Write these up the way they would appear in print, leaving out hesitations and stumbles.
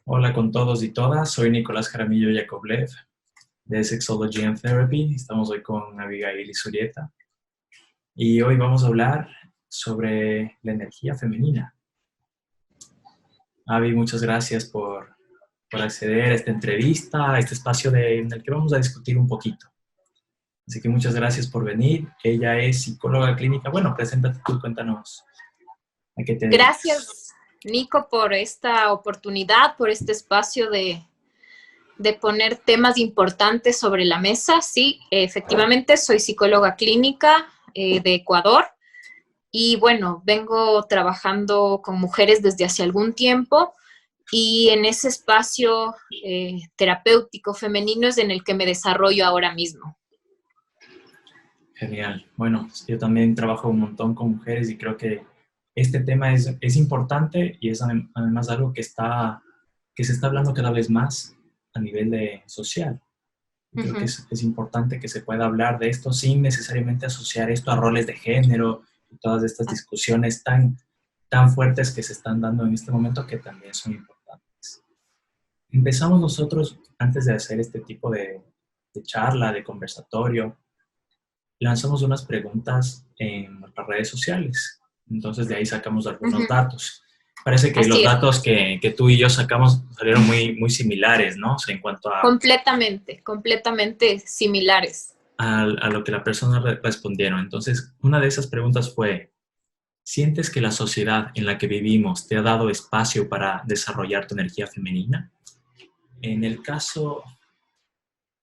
Hola con todos y todas, soy Nicolás Jaramillo Yakovlev de Sexology and Therapy. Estamos hoy con Abigail y Surieta y hoy vamos a hablar sobre la energía femenina. Avi, muchas gracias por acceder a esta entrevista, a este espacio en el que vamos a discutir un poquito. Así que muchas gracias por venir. Ella es psicóloga clínica. Bueno, preséntate tú, cuéntanos a qué te dedicas. Gracias, Nico, por esta oportunidad, por este espacio de poner temas importantes sobre la mesa. Sí, efectivamente, soy psicóloga clínica de Ecuador y bueno, vengo trabajando con mujeres desde hace algún tiempo y en ese espacio terapéutico femenino es en el que me desarrollo ahora mismo. Genial. Bueno, yo también trabajo un montón con mujeres y creo que este tema es importante y es además algo que se está hablando cada vez más a nivel social. Y creo que es importante que se pueda hablar de esto sin necesariamente asociar esto a roles de género y todas estas discusiones tan fuertes que se están dando en este momento que también son importantes. Empezamos nosotros, antes de hacer este tipo de charla, de conversatorio, lanzamos unas preguntas en nuestras redes sociales. Entonces de ahí sacamos algunos datos. Parece que los Así es. datos que tú y yo sacamos salieron muy similares, ¿no? O sea, en cuanto Completamente similares. a lo que la persona respondieron. Entonces, una de esas preguntas fue, ¿sientes que la sociedad en la que vivimos te ha dado espacio para desarrollar tu energía femenina? En el caso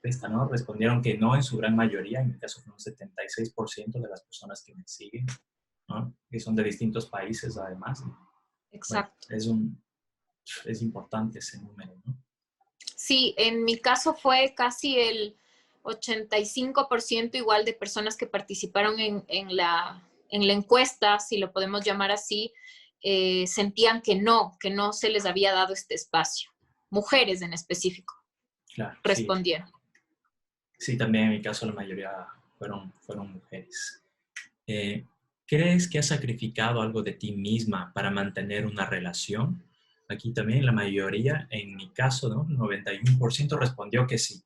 de esta, ¿no? Respondieron que no en su gran mayoría, en mi caso fue un 76% de las personas que me siguen, ¿no? Que son de distintos países además. Bueno, Exacto. es importante ese número, ¿no? Sí, en mi caso fue casi el 85% igual de personas que participaron en la encuesta, si lo podemos llamar así, sentían que no se les había dado este espacio. Mujeres en específico Claro, sí. respondieron. Sí, también en mi caso la mayoría fueron mujeres. ¿Crees que has sacrificado algo de ti misma para mantener una relación? Aquí también la mayoría, en mi caso, ¿no? 91% respondió que sí.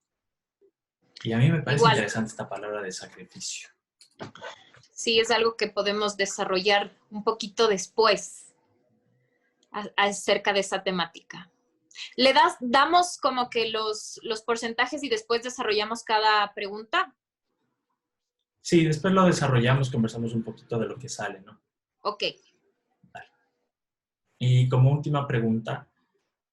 Y a mí me parece Igual, interesante esta palabra de sacrificio. sí es algo que podemos desarrollar un poquito después acerca de esa temática. Damos como que los porcentajes y después desarrollamos cada pregunta. Sí, después lo desarrollamos, conversamos un poquito de lo que sale, ¿no? Ok. Vale. Y como última pregunta,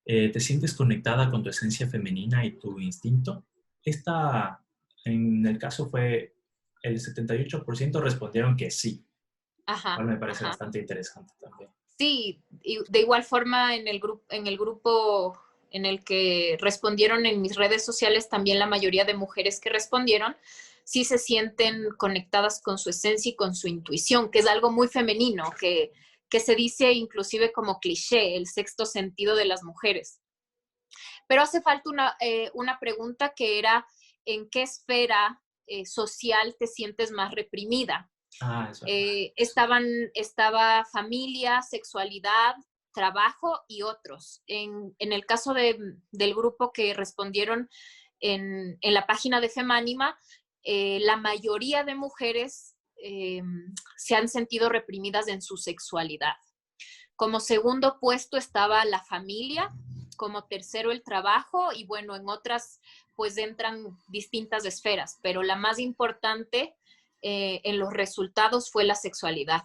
¿te sientes conectada con tu esencia femenina y tu instinto? Esta, en el caso fue, el 78% respondieron que sí. Ajá, Cual me parece ajá. bastante interesante también. Sí, y de igual forma en el grupo en el que respondieron en mis redes sociales, también la mayoría de mujeres que respondieron, sí se sienten conectadas con su esencia y con su intuición, que es algo muy femenino, que se dice inclusive como cliché, el sexto sentido de las mujeres. Pero hace falta una pregunta que era, ¿en qué esfera social te sientes más reprimida? Ah, es verdad. Estaba familia, sexualidad, trabajo y otros. En el caso del grupo que respondieron en la página de Femánima, la mayoría de mujeres se han sentido reprimidas en su sexualidad. Como segundo puesto estaba la familia, como tercero el trabajo y bueno, en otras pues entran distintas esferas, pero la más importante en los resultados fue la sexualidad.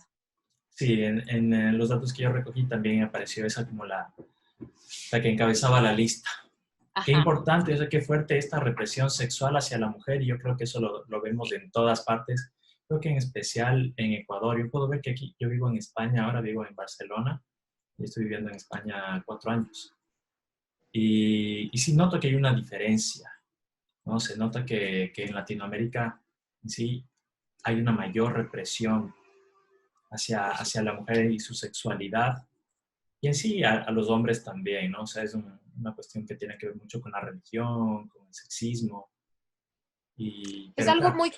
Sí, en los datos que yo recogí también apareció esa como la que encabezaba la lista. Qué Ajá. importante, o sea, qué fuerte esta represión sexual hacia la mujer y yo creo que eso lo vemos en todas partes. Creo que en especial en Ecuador. Yo puedo ver que aquí, yo vivo en España, ahora vivo en Barcelona y estoy viviendo en España 4 años. Y sí noto que hay una diferencia, ¿no? Se nota que en Latinoamérica en sí hay una mayor represión hacia la mujer y su sexualidad. Y en sí a los hombres también, ¿no? O sea, es una cuestión que tiene que ver mucho con la religión, con el sexismo. Es Pero algo claro, muy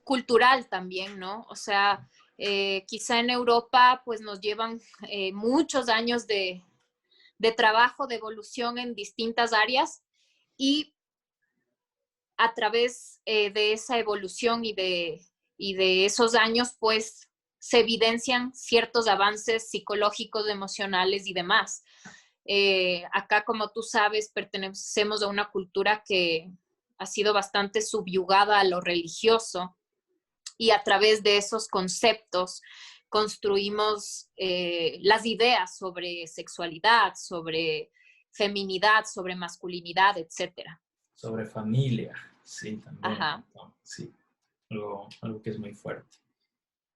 cultural también, ¿no? O sea, quizá en Europa pues nos llevan muchos años de trabajo, de evolución en distintas áreas, y a través de esa evolución y de esos años, pues se evidencian ciertos avances psicológicos, emocionales y demás. Acá, como tú sabes, pertenecemos a una cultura que ha sido bastante subyugada a lo religioso, y a través de esos conceptos construimos las ideas sobre sexualidad, sobre feminidad, sobre masculinidad, etcétera. Sobre familia, sí, también. Ajá. ¿No? Sí, algo que es muy fuerte.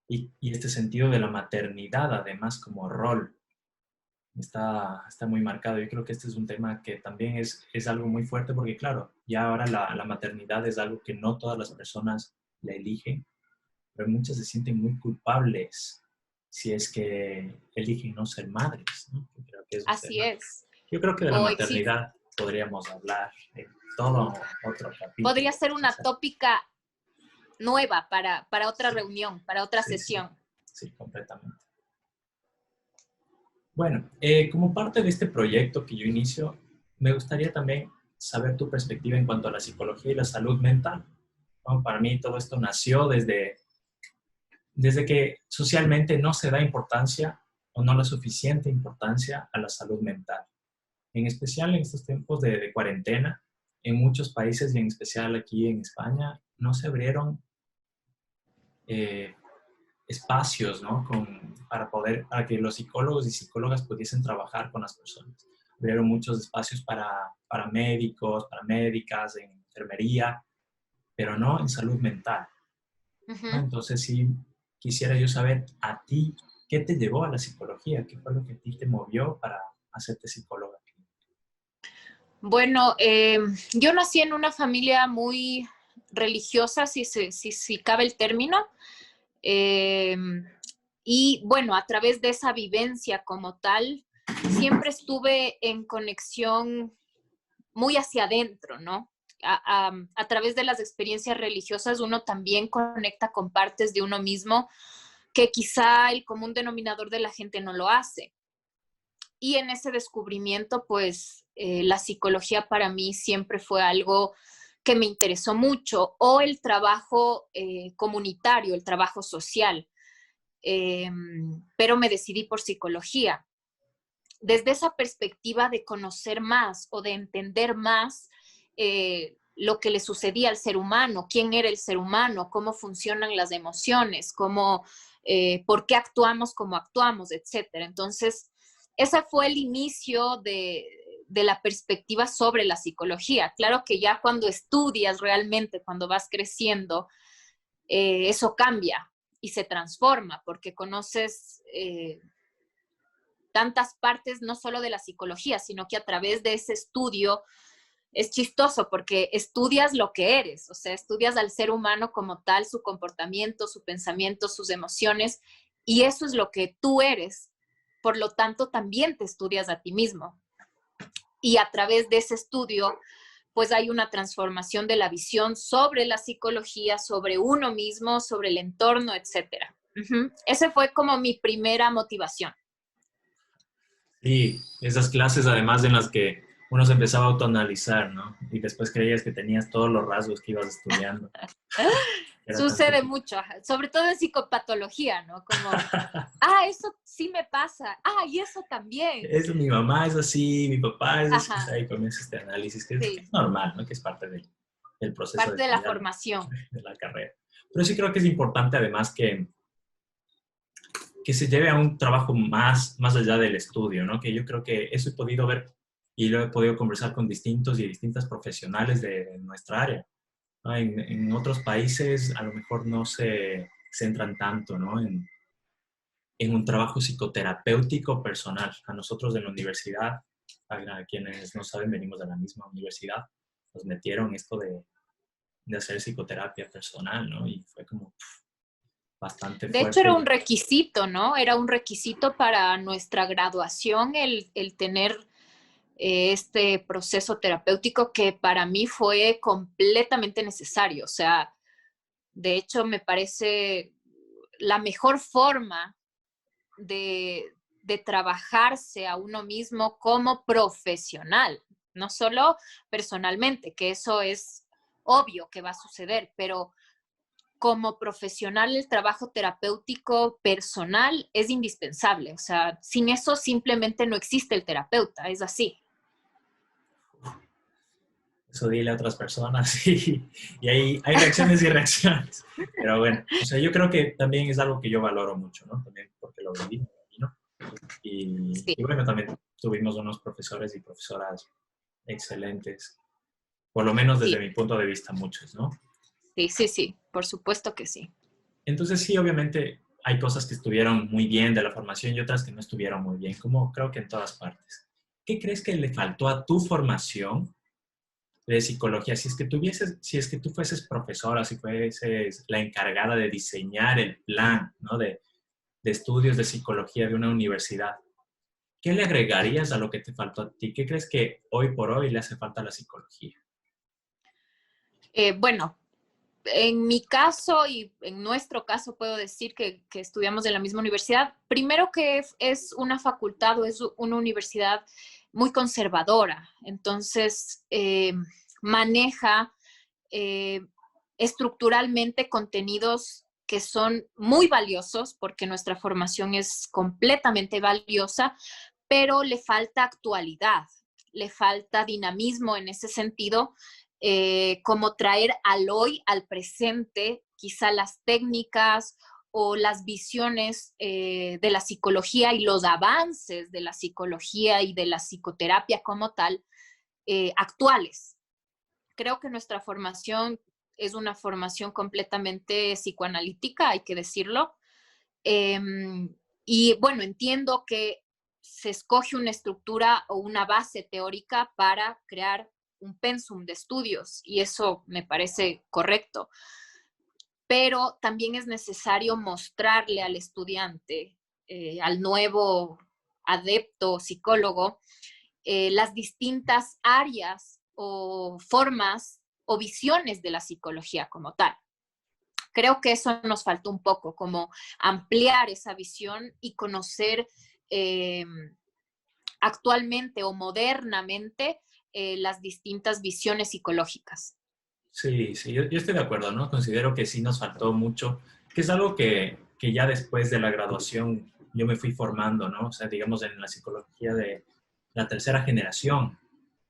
Y este sentido de la maternidad, además, como rol, está muy marcado. Yo creo que este es un tema que también es algo muy fuerte porque, claro, ya ahora la maternidad es algo que no todas las personas la eligen, pero muchas se sienten muy culpables si es que eligen no ser madres, ¿no? Yo creo que es un Así tema. es. Yo creo que de la O existe, maternidad podríamos hablar en todo otro capítulo. podría ser una tópica nueva para otra Sí, reunión, para otra sí, sí, sesión. sí, completamente. Bueno, como parte de este proyecto que yo inicio, me gustaría también saber tu perspectiva en cuanto a la psicología y la salud mental. ¿No? Para mí todo esto nació desde que socialmente no se da importancia o no la suficiente importancia a la salud mental. En especial en estos tiempos de cuarentena, en muchos países y en especial aquí en España, no se abrieron eh, espacios, ¿no? Para que los psicólogos y psicólogas pudiesen trabajar con las personas. Abrieron muchos espacios para médicos, para médicas, en enfermería, pero no en salud mental, ¿no? Uh-huh. Entonces, sí, quisiera yo saber a ti, ¿qué te llevó a la psicología? ¿Qué fue lo que a ti te movió para hacerte psicóloga? Bueno, yo nací en una familia muy religiosa, si cabe el término. Eh, y bueno, a través de esa vivencia como tal, siempre estuve en conexión muy hacia adentro, ¿no? A través de las experiencias religiosas uno también conecta con partes de uno mismo que quizá el común denominador de la gente no lo hace. Y en ese descubrimiento, pues la psicología para mí siempre fue algo que me interesó mucho, o el trabajo comunitario, el trabajo social. Pero me decidí por psicología. Desde esa perspectiva de conocer más o de entender más lo que le sucedía al ser humano, quién era el ser humano, cómo funcionan las emociones, por qué actuamos como actuamos, etcétera. Entonces, ese fue el inicio de la perspectiva sobre la psicología. Claro que ya cuando estudias realmente, cuando vas creciendo, eso cambia y se transforma porque conoces tantas partes, no solo de la psicología, sino que a través de ese estudio es chistoso porque estudias lo que eres, o sea, estudias al ser humano como tal, su comportamiento, su pensamiento, sus emociones, y eso es lo que tú eres. Por lo tanto, también te estudias a ti mismo. Y a través de ese estudio, pues hay una transformación de la visión sobre la psicología, sobre uno mismo, sobre el entorno, etcétera. Uh-huh. Esa fue como mi primera motivación. Sí, esas clases además en las que uno se empezaba a autoanalizar, ¿no? Y después creías que tenías todos los rasgos que ibas estudiando. Era tan Sucede típico. mucho, sobre todo en psicopatología, ¿no? Como, eso sí me pasa, y eso también. Es, mi mamá es así, mi papá es así, Ajá, ahí comienza este análisis que sí, es normal, ¿no? Que es parte del proceso de parte de la estudiar, formación. de la carrera. Pero sí creo que es importante además que se lleve a un trabajo más allá del estudio, ¿no? Que yo creo que eso he podido ver y lo he podido conversar con distintos y distintas profesionales de nuestra área, ¿no? En otros países a lo mejor no se centran tanto, ¿no? En un trabajo psicoterapéutico personal. A nosotros en la universidad, a quienes no saben, venimos de la misma universidad, nos metieron esto de hacer psicoterapia personal, ¿no? Y fue como bastante De hecho, era un fuerte. requisito, ¿no? Era un requisito para nuestra graduación el tener este proceso terapéutico que para mí fue completamente necesario. O sea, de hecho, me parece la mejor forma de, de trabajarse a uno mismo como profesional, no solo personalmente, que eso es obvio que va a suceder, pero como profesional el trabajo terapéutico personal es indispensable. O sea, sin eso simplemente no existe el terapeuta, es así. Eso dile a otras personas y hay reacciones y reacciones. Pero bueno, o sea, yo creo que también es algo que yo valoro mucho, ¿no? También porque lo viví, ¿no? Sí, Y bueno, también tuvimos unos profesores y profesoras excelentes, por lo menos sí, desde mi punto de vista, muchos, ¿no? sí, sí, sí, por supuesto que sí. Entonces sí, obviamente hay cosas que estuvieron muy bien de la formación y otras que no estuvieron muy bien, como creo que en todas partes. ¿Qué crees que le faltó a tu formación de psicología? Si es que tú fueses profesora, si fueses la encargada de diseñar el plan, ¿no? de estudios de psicología de una universidad, ¿qué le agregarías a lo que te faltó a ti? ¿Qué crees que hoy por hoy le hace falta a la psicología? Bueno, en mi caso y en nuestro caso puedo decir que estudiamos en la misma universidad. Primero que es una facultad o es una universidad muy conservadora, entonces maneja eh, estructuralmente contenidos que son muy valiosos porque nuestra formación es completamente valiosa, pero le falta actualidad, le falta dinamismo en ese sentido, como traer al hoy, al presente, quizá las técnicas o las visiones de la psicología y los avances de la psicología y de la psicoterapia como tal, actuales. Creo que nuestra formación es una formación completamente psicoanalítica, hay que decirlo. Eh, y bueno, entiendo que se escoge una estructura o una base teórica para crear un pensum de estudios y eso me parece correcto, pero también es necesario mostrarle al estudiante, al nuevo adepto psicólogo, las distintas áreas o formas o visiones de la psicología como tal. Creo que eso nos faltó un poco, como ampliar esa visión y conocer eh, actualmente o modernamente las distintas visiones psicológicas. Sí, sí, yo estoy de acuerdo, ¿no? Considero que sí nos faltó mucho, que es algo que ya después de la graduación yo me fui formando, ¿no? O sea, digamos en la psicología de la tercera generación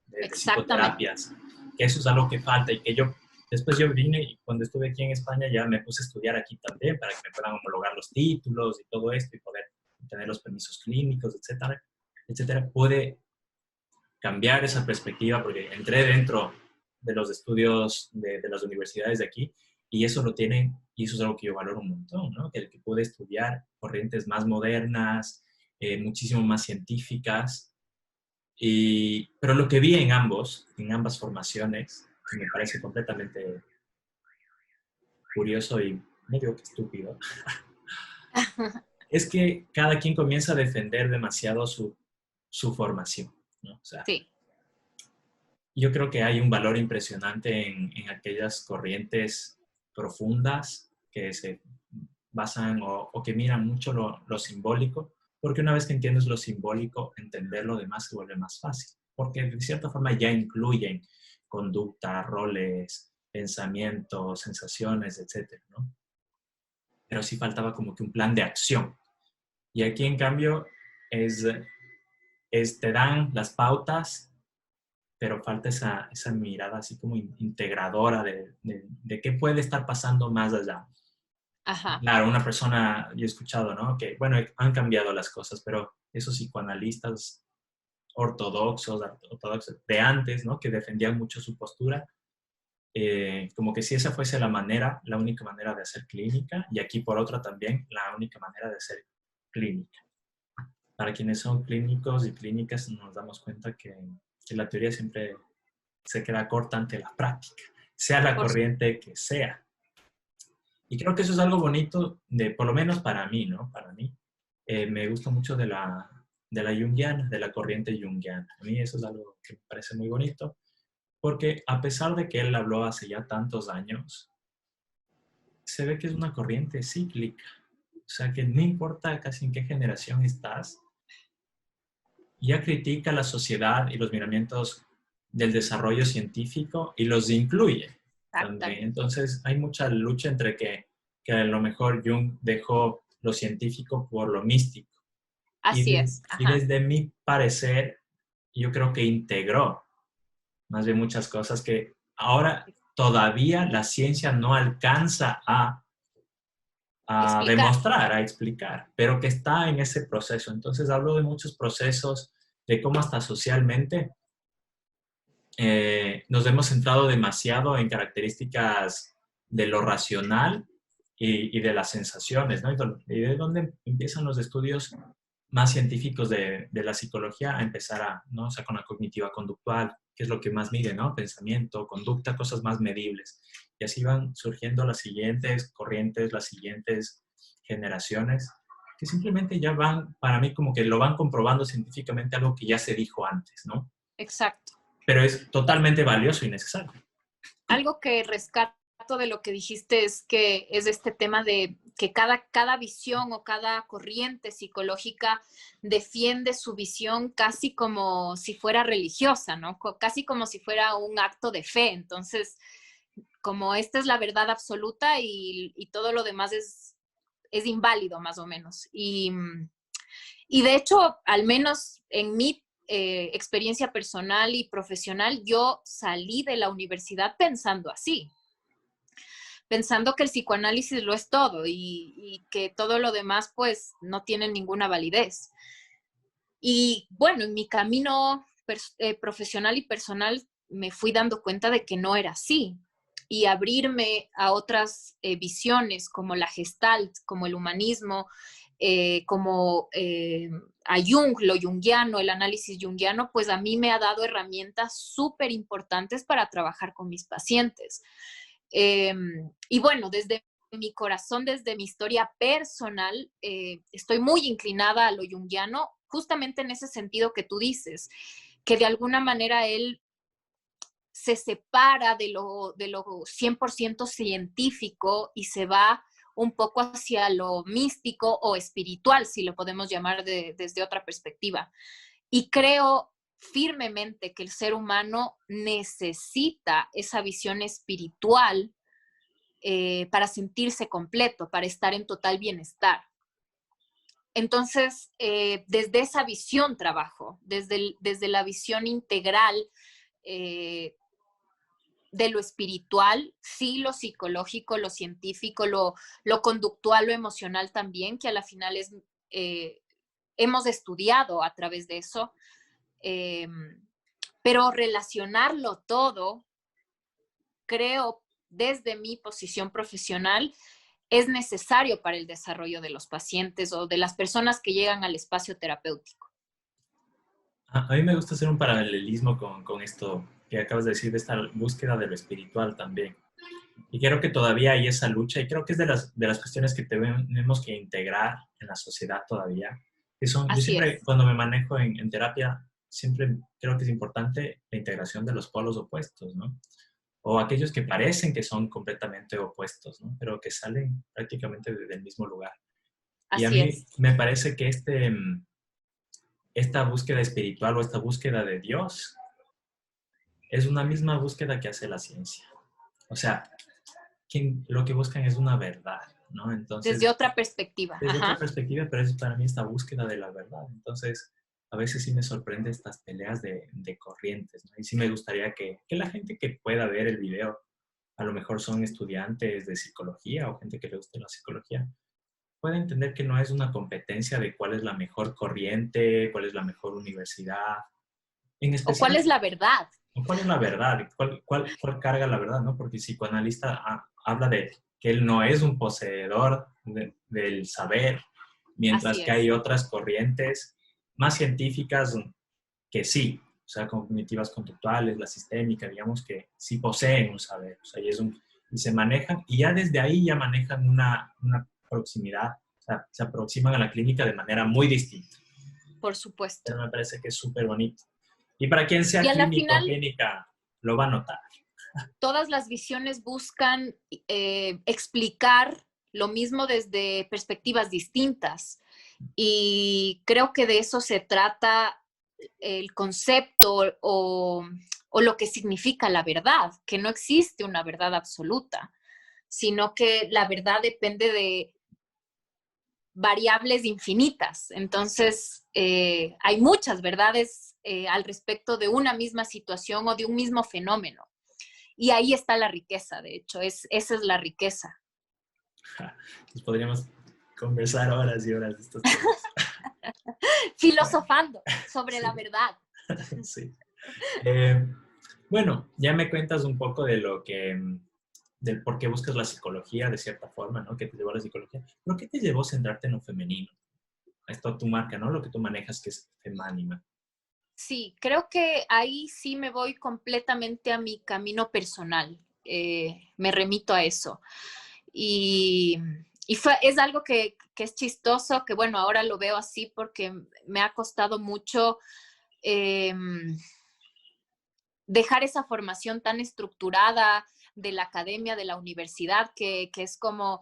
de Exactamente. psicoterapias, que eso es algo que falta y que yo, después yo vine y cuando estuve aquí en España ya me puse a estudiar aquí también para que me puedan homologar los títulos y todo esto y poder tener los permisos clínicos, etcétera, etcétera. Pude cambiar esa perspectiva porque entré dentro de los estudios de las universidades de aquí y eso lo tienen, y eso es algo que yo valoro un montón, ¿no? El que pude estudiar corrientes más modernas, muchísimo más científicas, pero lo que vi en ambas formaciones, que me parece completamente curioso y medio que estúpido, es que cada quien comienza a defender demasiado su formación, ¿no? O sea, Sí, yo creo que hay un valor impresionante en aquellas corrientes profundas que se basan o que miran mucho lo simbólico, porque una vez que entiendes lo simbólico, entender lo demás se vuelve más fácil, porque de cierta forma ya incluyen conducta, roles, pensamientos, sensaciones, etcétera, ¿no? Pero sí faltaba como que un plan de acción. Y aquí, en cambio, es, te dan las pautas, pero falta esa mirada así como integradora de qué puede estar pasando más allá. ajá, Claro, una persona, yo he escuchado, ¿no? Que, bueno, han cambiado las cosas, pero esos psicoanalistas ortodoxos de antes, ¿no? Que defendían mucho su postura, como que si esa fuese la manera, la única manera de hacer clínica, y aquí por otra también, la única manera de hacer clínica. Para quienes son clínicos y clínicas, nos damos cuenta que la teoría siempre se queda corta ante la práctica, sea la por corriente que sea. Y creo que eso es algo bonito, por lo menos para mí, ¿no? Para mí. Me gusta mucho de la Jungiana, de la corriente Jungiana. A mí eso es algo que me parece muy bonito, porque a pesar de que él habló hace ya tantos años, se ve que es una corriente cíclica. O sea, que no importa casi en qué generación estás, ya critica la sociedad y los miramientos del desarrollo científico y los incluye también. Exactamente. Entonces hay mucha lucha entre que a lo mejor Jung dejó lo científico por lo místico. Así es. Y Ajá. desde mi parecer, yo creo que integró más bien muchas cosas que ahora todavía la ciencia no alcanza a Explicar. demostrar, a explicar, pero que está en ese proceso. Entonces hablo de muchos procesos, de cómo hasta socialmente nos hemos centrado demasiado en características de lo racional y de las sensaciones, ¿no? Y de dónde empiezan los estudios más científicos de la psicología a empezar ¿no? O sea, con la cognitiva conductual, que es lo que más mide, ¿no? Pensamiento, conducta, cosas más medibles. Y así van surgiendo las siguientes corrientes, las siguientes generaciones, que simplemente ya van, para mí, como que lo van comprobando científicamente algo que ya se dijo antes, ¿no? Exacto. Pero es totalmente valioso y necesario. Algo que rescato de lo que dijiste es que es este tema de que cada visión o cada corriente psicológica defiende su visión casi como si fuera religiosa, ¿no? Casi como si fuera un acto de fe. Entonces, como esta es la verdad absoluta y todo lo demás es inválido, más o menos. Y de hecho, al menos en mi experiencia personal y profesional, yo salí de la universidad pensando así, pensando que el psicoanálisis lo es todo y que todo lo demás pues no tiene ninguna validez. Y bueno, en mi camino profesional y personal me fui dando cuenta de que no era así y abrirme a otras visiones como la Gestalt, como el humanismo, como a Jung, lo junguiano, el análisis junguiano, pues a mí me ha dado herramientas súper importantes para trabajar con mis pacientes. Y bueno, desde mi corazón, desde mi historia personal, estoy muy inclinada a lo junguiano, justamente en ese sentido que tú dices, que de alguna manera él se separa de lo 100% científico y se va un poco hacia lo místico o espiritual, si lo podemos llamar desde otra perspectiva. Y creo firmemente que el ser humano necesita esa visión espiritual para sentirse completo, para estar en total bienestar. Entonces, desde esa visión trabajo, desde la visión integral de lo espiritual, sí, lo psicológico, lo científico, lo conductual, lo emocional también, que a la final hemos estudiado a través de eso, eh, pero relacionarlo todo, creo, desde mi posición profesional, es necesario para el desarrollo de los pacientes o de las personas que llegan al espacio terapéutico. A mí me gusta hacer un paralelismo con esto que acabas de decir, de esta búsqueda de lo espiritual también. Y creo que todavía hay esa lucha y creo que es de las cuestiones que tenemos que integrar en la sociedad todavía. Yo Así siempre, es. cuando me manejo en terapia, siempre creo que es importante la integración de los polos opuestos, ¿no? O aquellos que parecen que son completamente opuestos, ¿no? Pero que salen prácticamente del mismo lugar. Y a Así mí es. me parece que esta búsqueda espiritual o esta búsqueda de Dios es una misma búsqueda que hace la ciencia. O sea, lo que buscan es una verdad, ¿no? Desde Entonces, otra perspectiva. desde otra Ajá. perspectiva, pero es para mí esta búsqueda de la verdad. Entonces, a veces sí me sorprende estas peleas de corrientes, ¿no? Y sí me gustaría que la gente que pueda ver el video, a lo mejor son estudiantes de psicología o gente que le guste la psicología, puede entender que no es una competencia de cuál es la mejor corriente, cuál es la mejor universidad, en ¿O cuál especial, es la verdad? o cuál es la verdad, cuál carga la verdad, ¿no? Porque el psicoanalista habla de que él no es un poseedor del saber, mientras Así que hay es. otras corrientes más científicas que sí, o sea, cognitivas conductuales, la sistémica, digamos que sí poseen un saber, o sea, y se manejan, y ya desde ahí ya manejan una proximidad, o sea, se aproximan a la clínica de manera muy distinta, Por supuesto. pero me parece que es súper bonito. Y para quien Y sea a la clínico o final, clínica, lo va a notar. todas las visiones buscan explicar lo mismo desde perspectivas distintas. Y creo que de eso se trata el concepto o lo que significa la verdad, que no existe una verdad absoluta, sino que la verdad depende de variables infinitas. Entonces, hay muchas verdades al respecto de una misma situación o de un mismo fenómeno. Y ahí está la riqueza, de hecho, esa es la riqueza. Pues podríamos conversar horas y horas de estos temas. Filosofando sobre la Sí, verdad. sí. Eh, bueno, ya me cuentas un poco de lo que, del por qué buscas la psicología de cierta forma, ¿no? ¿Qué te llevó a la psicología? ¿Pero qué te llevó a centrarte en lo femenino? Esto tu marca, ¿no? Lo que tú manejas, que es Femánima. Sí, creo que ahí sí me voy completamente a mi camino personal. Me remito a eso. Y, es algo que es chistoso, que bueno, ahora lo veo así porque me ha costado mucho eh, dejar esa formación tan estructurada de la academia, de la universidad, que es como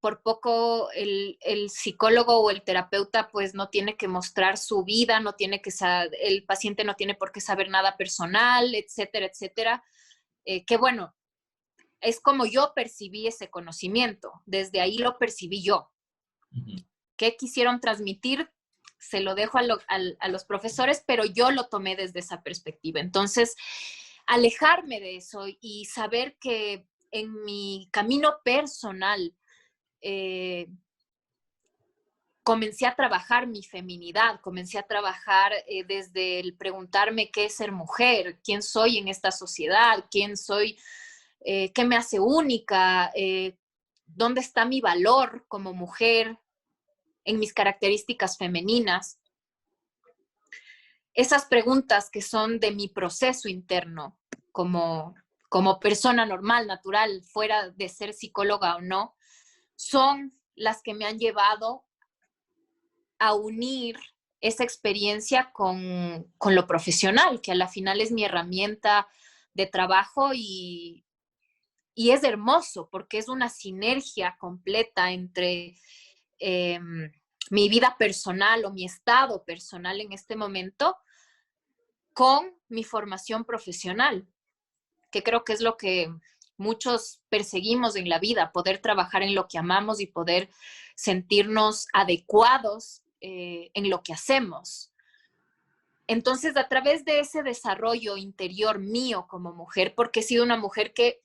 por poco el psicólogo o el terapeuta pues no tiene que mostrar su vida, no tiene que el paciente no tiene por qué saber nada personal, etcétera, etcétera. Que bueno, es como yo percibí ese conocimiento, desde ahí lo percibí yo. Ujú. ¿Qué quisieron transmitir? Se lo dejo a los profesores, pero yo lo tomé desde esa perspectiva. Entonces, alejarme de eso y saber que en mi camino personal eh, comencé a trabajar mi feminidad, comencé a trabajar desde el preguntarme qué es ser mujer, quién soy en esta sociedad, quién soy, qué me hace única, dónde está mi valor como mujer en mis características femeninas. Esas preguntas que son de mi proceso interno como persona normal, natural, fuera de ser psicóloga o no, son las que me han llevado a unir esa experiencia con lo profesional, que a la final es mi herramienta de trabajo y es hermoso porque es una sinergia completa entre eh, mi vida personal o mi estado personal en este momento con mi formación profesional, que creo que es lo que muchos perseguimos en la vida, poder trabajar en lo que amamos y poder sentirnos adecuados en lo que hacemos. Entonces, a través de ese desarrollo interior mío como mujer, porque he sido una mujer que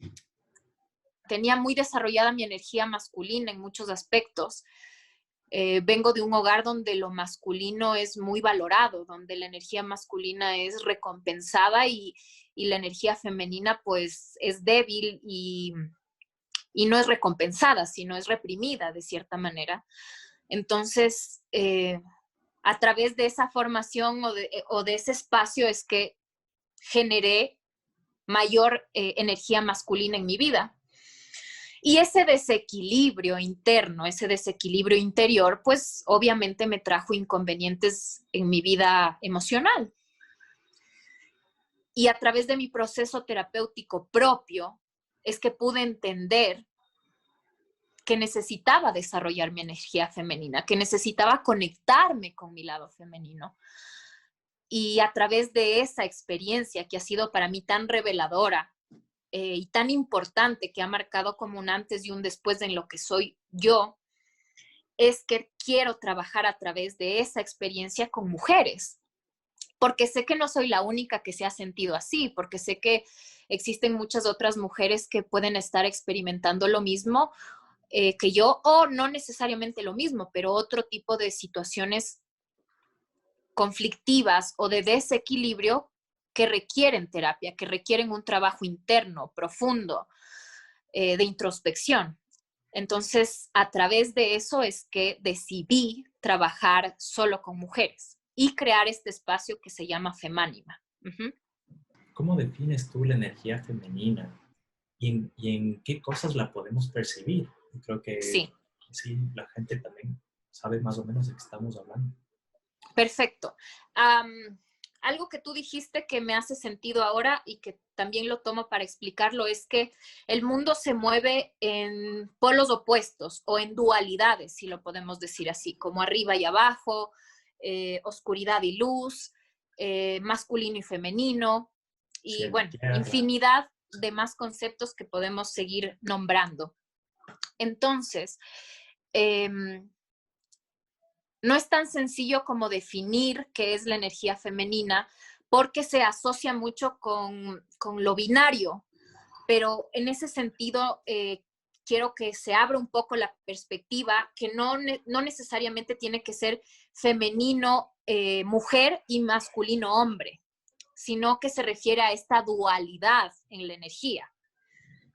tenía muy desarrollada mi energía masculina en muchos aspectos, vengo de un hogar donde lo masculino es muy valorado, donde la energía masculina es recompensada y la energía femenina pues es débil y no es recompensada, sino es reprimida de cierta manera. Entonces, a través de esa formación o de ese espacio es que generé mayor energía masculina en mi vida. Y ese desequilibrio interno, ese desequilibrio interior, pues obviamente me trajo inconvenientes en mi vida emocional. Y a través de mi proceso terapéutico propio es que pude entender que necesitaba desarrollar mi energía femenina, que necesitaba conectarme con mi lado femenino. Y a través de esa experiencia que ha sido para mí tan reveladora y tan importante, que ha marcado como un antes y un después en lo que soy yo, es que quiero trabajar a través de esa experiencia con mujeres, porque sé que no soy la única que se ha sentido así, porque sé que existen muchas otras mujeres que pueden estar experimentando lo mismo que yo, o no necesariamente lo mismo, pero otro tipo de situaciones conflictivas o de desequilibrio que requieren terapia, que requieren un trabajo interno, profundo, de introspección. Entonces, a través de eso es que decidí trabajar solo con mujeres y crear este espacio que se llama Femánima. Uh-huh. ¿Cómo defines tú la energía femenina? Y en qué cosas la podemos percibir? Yo creo que Sí, sí, la gente también sabe más o menos de qué estamos hablando. perfecto. Algo que tú dijiste que me hace sentido ahora y que también lo tomo para explicarlo es que el mundo se mueve en polos opuestos o en dualidades, si lo podemos decir así, como arriba y abajo, oscuridad y luz. masculino y femenino, y Cielo y bueno, tierra. infinidad de más conceptos que podemos seguir nombrando. Entonces, no es tan sencillo como definir qué es la energía femenina, porque se asocia mucho con lo binario, pero en ese sentido quiero que se abra un poco la perspectiva, que no necesariamente tiene que ser femenino mujer y masculino hombre, sino que se refiere a esta dualidad en la energía,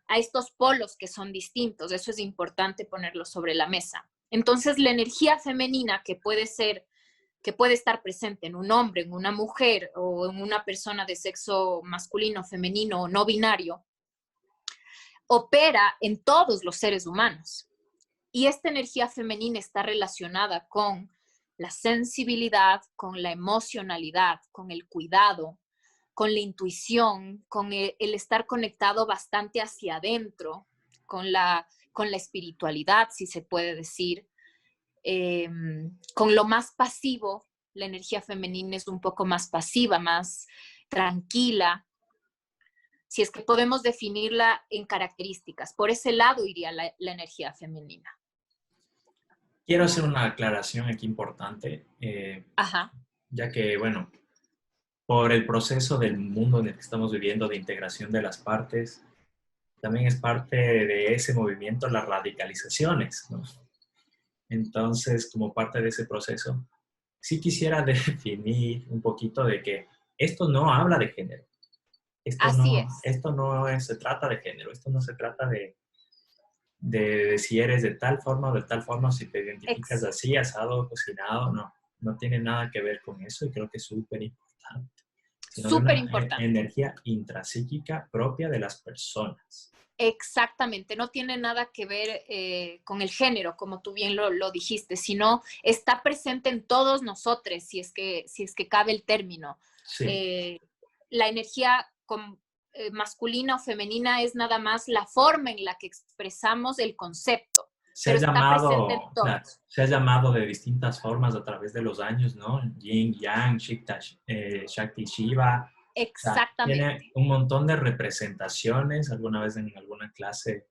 a estos polos que son distintos. Eso es importante ponerlo sobre la mesa. Entonces, la energía femenina que puede estar presente en un hombre, en una mujer o en una persona de sexo masculino, femenino o no binario, opera en todos los seres humanos. Y esta energía femenina está relacionada con la sensibilidad, con la emocionalidad, con el cuidado, con la intuición, con el estar conectado bastante hacia adentro, con la espiritualidad, si se puede decir, con lo más pasivo. La energía femenina es un poco más pasiva, más tranquila, si es que podemos definirla en características. Por ese lado iría la energía femenina. Quiero hacer una aclaración aquí importante, Ajá. ya que, bueno, por el proceso del mundo en el que estamos viviendo de integración de las partes, también es parte de ese movimiento las radicalizaciones, ¿no? Entonces, como parte de ese proceso, sí quisiera definir un poquito de que esto no habla de género. Así es. Esto no se trata de género, esto no se trata de si eres de tal forma o de tal forma, si te identificas Ex así, asado, cocinado, no, no tiene nada que ver con eso y creo que es súper importante, sino de Súper una importante. energía intrapsíquica propia de las personas. Exactamente, no tiene nada que ver con el género, como tú bien lo dijiste, sino está presente en todos nosotros, si es que cabe el término. Sí, Eh, la energía masculina o femenina es nada más la forma en la que expresamos el concepto, se ha pero está presente en llamado, claro, todos. se ha llamado de distintas formas a través de los años, ¿no? Yin, Yang, Shakti, Shiva. O sea, tiene Exactamente. un montón de representaciones. Alguna vez en alguna clase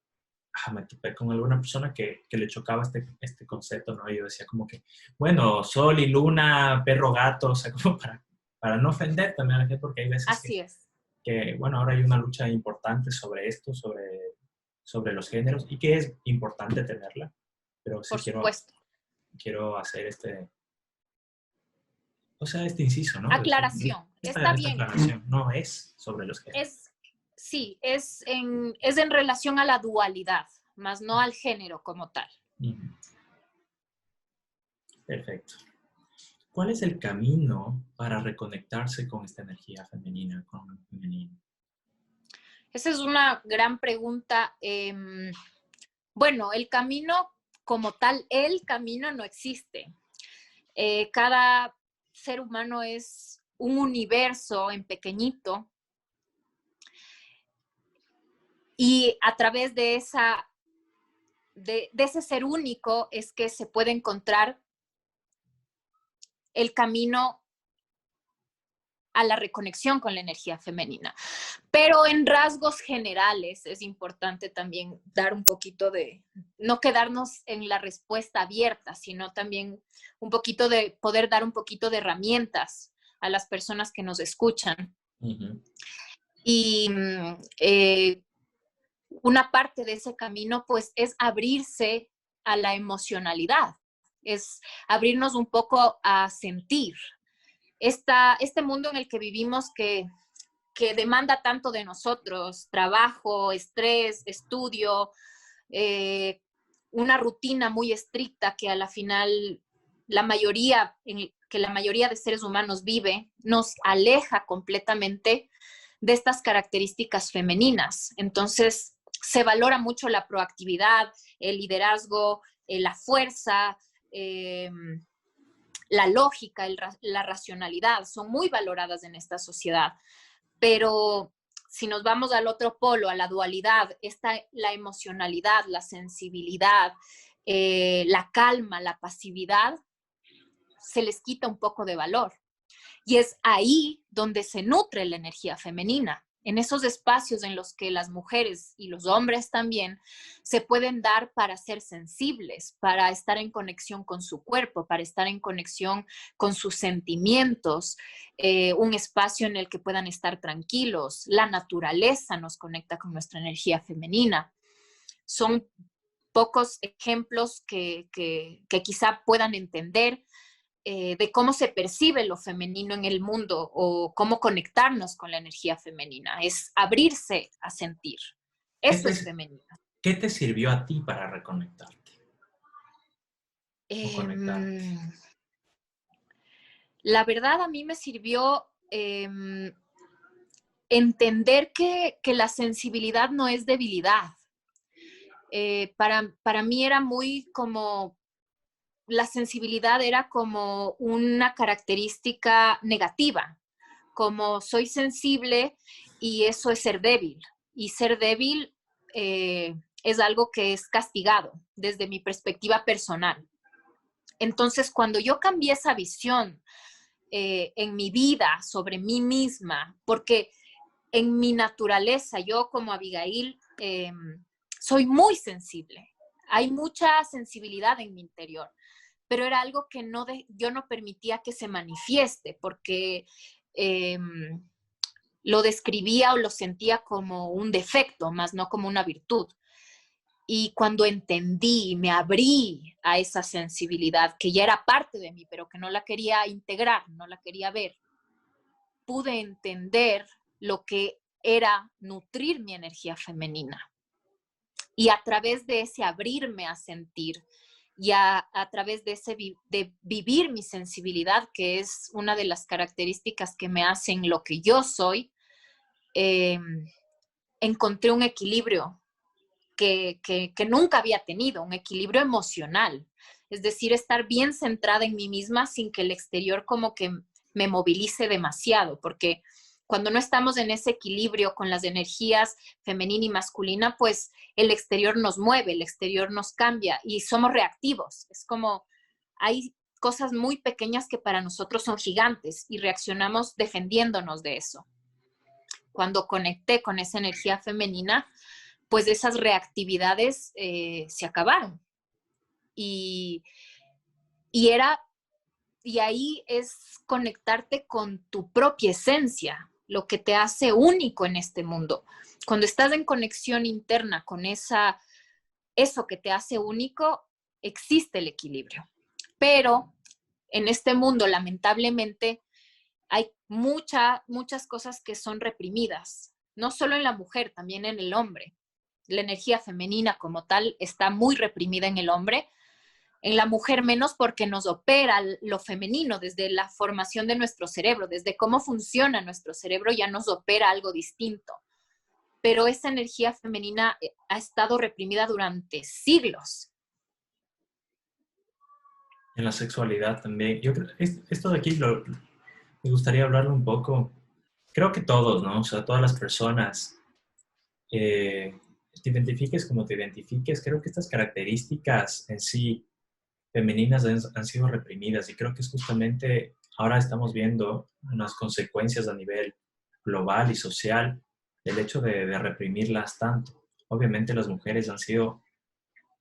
me topé con alguna persona que le chocaba este concepto, ¿no? Y yo decía como que, bueno, sol y luna, perro, gato, o sea, como para no ofender también a la gente, porque hay veces Así es. bueno, ahora hay una lucha importante sobre esto, sobre los géneros, y que es importante tenerla, pero sí Por supuesto. quiero hacer o sea, este inciso, ¿no? Aclaración. Está Esta bien. aclaración no es sobre los géneros. Sí, es en relación a la dualidad, más no al género como tal. Ujú. Perfecto. ¿Cuál es el camino para reconectarse con esta energía femenina, con lo femenino? Esa es una gran pregunta. Bueno, el camino como tal, el camino no existe. Cada ser humano es un universo en pequeñito y a través de ese ser único es que se puede encontrar el camino a la reconexión con la energía femenina. Pero en rasgos generales es importante también dar un poquito no quedarnos en la respuesta abierta, sino también un poquito de poder dar un poquito de herramientas a las personas que nos escuchan. Uh-huh. Y una parte de ese camino pues es abrirse a la emocionalidad, es abrirnos un poco a sentir. Este mundo en el que vivimos que demanda tanto de nosotros, trabajo, estrés, estudio, una rutina muy estricta que a la final la mayoría de seres humanos vive, nos aleja completamente de estas características femeninas. Entonces, se valora mucho la proactividad, el liderazgo, la fuerza, la lógica, la racionalidad, son muy valoradas en esta sociedad. Pero si nos vamos al otro polo, a la dualidad, la emocionalidad, la sensibilidad, la calma, la pasividad, se les quita un poco de valor. Y es ahí donde se nutre la energía femenina, en esos espacios en los que las mujeres y los hombres también se pueden dar para ser sensibles, para estar en conexión con su cuerpo, para estar en conexión con sus sentimientos, un espacio en el que puedan estar tranquilos. La naturaleza nos conecta con nuestra energía femenina. Son pocos ejemplos que quizá puedan entender de cómo se percibe lo femenino en el mundo o cómo conectarnos con la energía femenina. Es abrirse a sentir. ¿Qué Eso te, es femenino. qué te sirvió a ti para reconectarte o conectarte? Eh, la verdad a mí me sirvió entender que la sensibilidad no es debilidad. Para mí era muy como, la sensibilidad era como una característica negativa, como soy sensible y eso es ser débil. Y ser débil es algo que es castigado desde mi perspectiva personal. Entonces, cuando yo cambié esa visión en mi vida sobre mí misma, porque en mi naturaleza, yo como Abigail, soy muy sensible. Hay mucha sensibilidad en mi interior, pero era algo que yo no permitía que se manifieste porque lo describía o lo sentía como un defecto, más no como una virtud. Y cuando entendí, me abrí a esa sensibilidad que ya era parte de mí, pero que no la quería integrar, no la quería ver, pude entender lo que era nutrir mi energía femenina. Y a través de ese abrirme a sentir y a través de de vivir mi sensibilidad, que es una de las características que me hacen lo que yo soy, encontré un equilibrio que nunca había tenido, un equilibrio emocional. Es decir, estar bien centrada en mí misma sin que el exterior como que me movilice demasiado, porque cuando no estamos en ese equilibrio con las energías femenina y masculina, pues el exterior nos mueve, el exterior nos cambia y somos reactivos. Es como hay cosas muy pequeñas que para nosotros son gigantes y reaccionamos defendiéndonos de eso. Cuando conecté con esa energía femenina, pues esas reactividades se acabaron. Y, y era y ahí es conectarte con tu propia esencia, lo que te hace único en este mundo. Cuando estás en conexión interna con eso que te hace único, existe el equilibrio. Pero en este mundo, lamentablemente, hay muchas cosas que son reprimidas, no solo en la mujer, también en el hombre. La energía femenina como tal está muy reprimida en el hombre, en la mujer menos porque nos opera lo femenino desde la formación de nuestro cerebro, desde cómo funciona nuestro cerebro ya nos opera algo distinto. Pero esa energía femenina ha estado reprimida durante siglos. En la sexualidad también. Yo creo que esto de aquí me gustaría hablarlo un poco. Creo que todos, ¿no? O sea, todas las personas, te identifiques como te identifiques, creo que estas características en sí femeninas han sido reprimidas y creo que es justamente ahora estamos viendo unas consecuencias a nivel global y social del hecho de reprimirlas tanto. Obviamente las mujeres han sido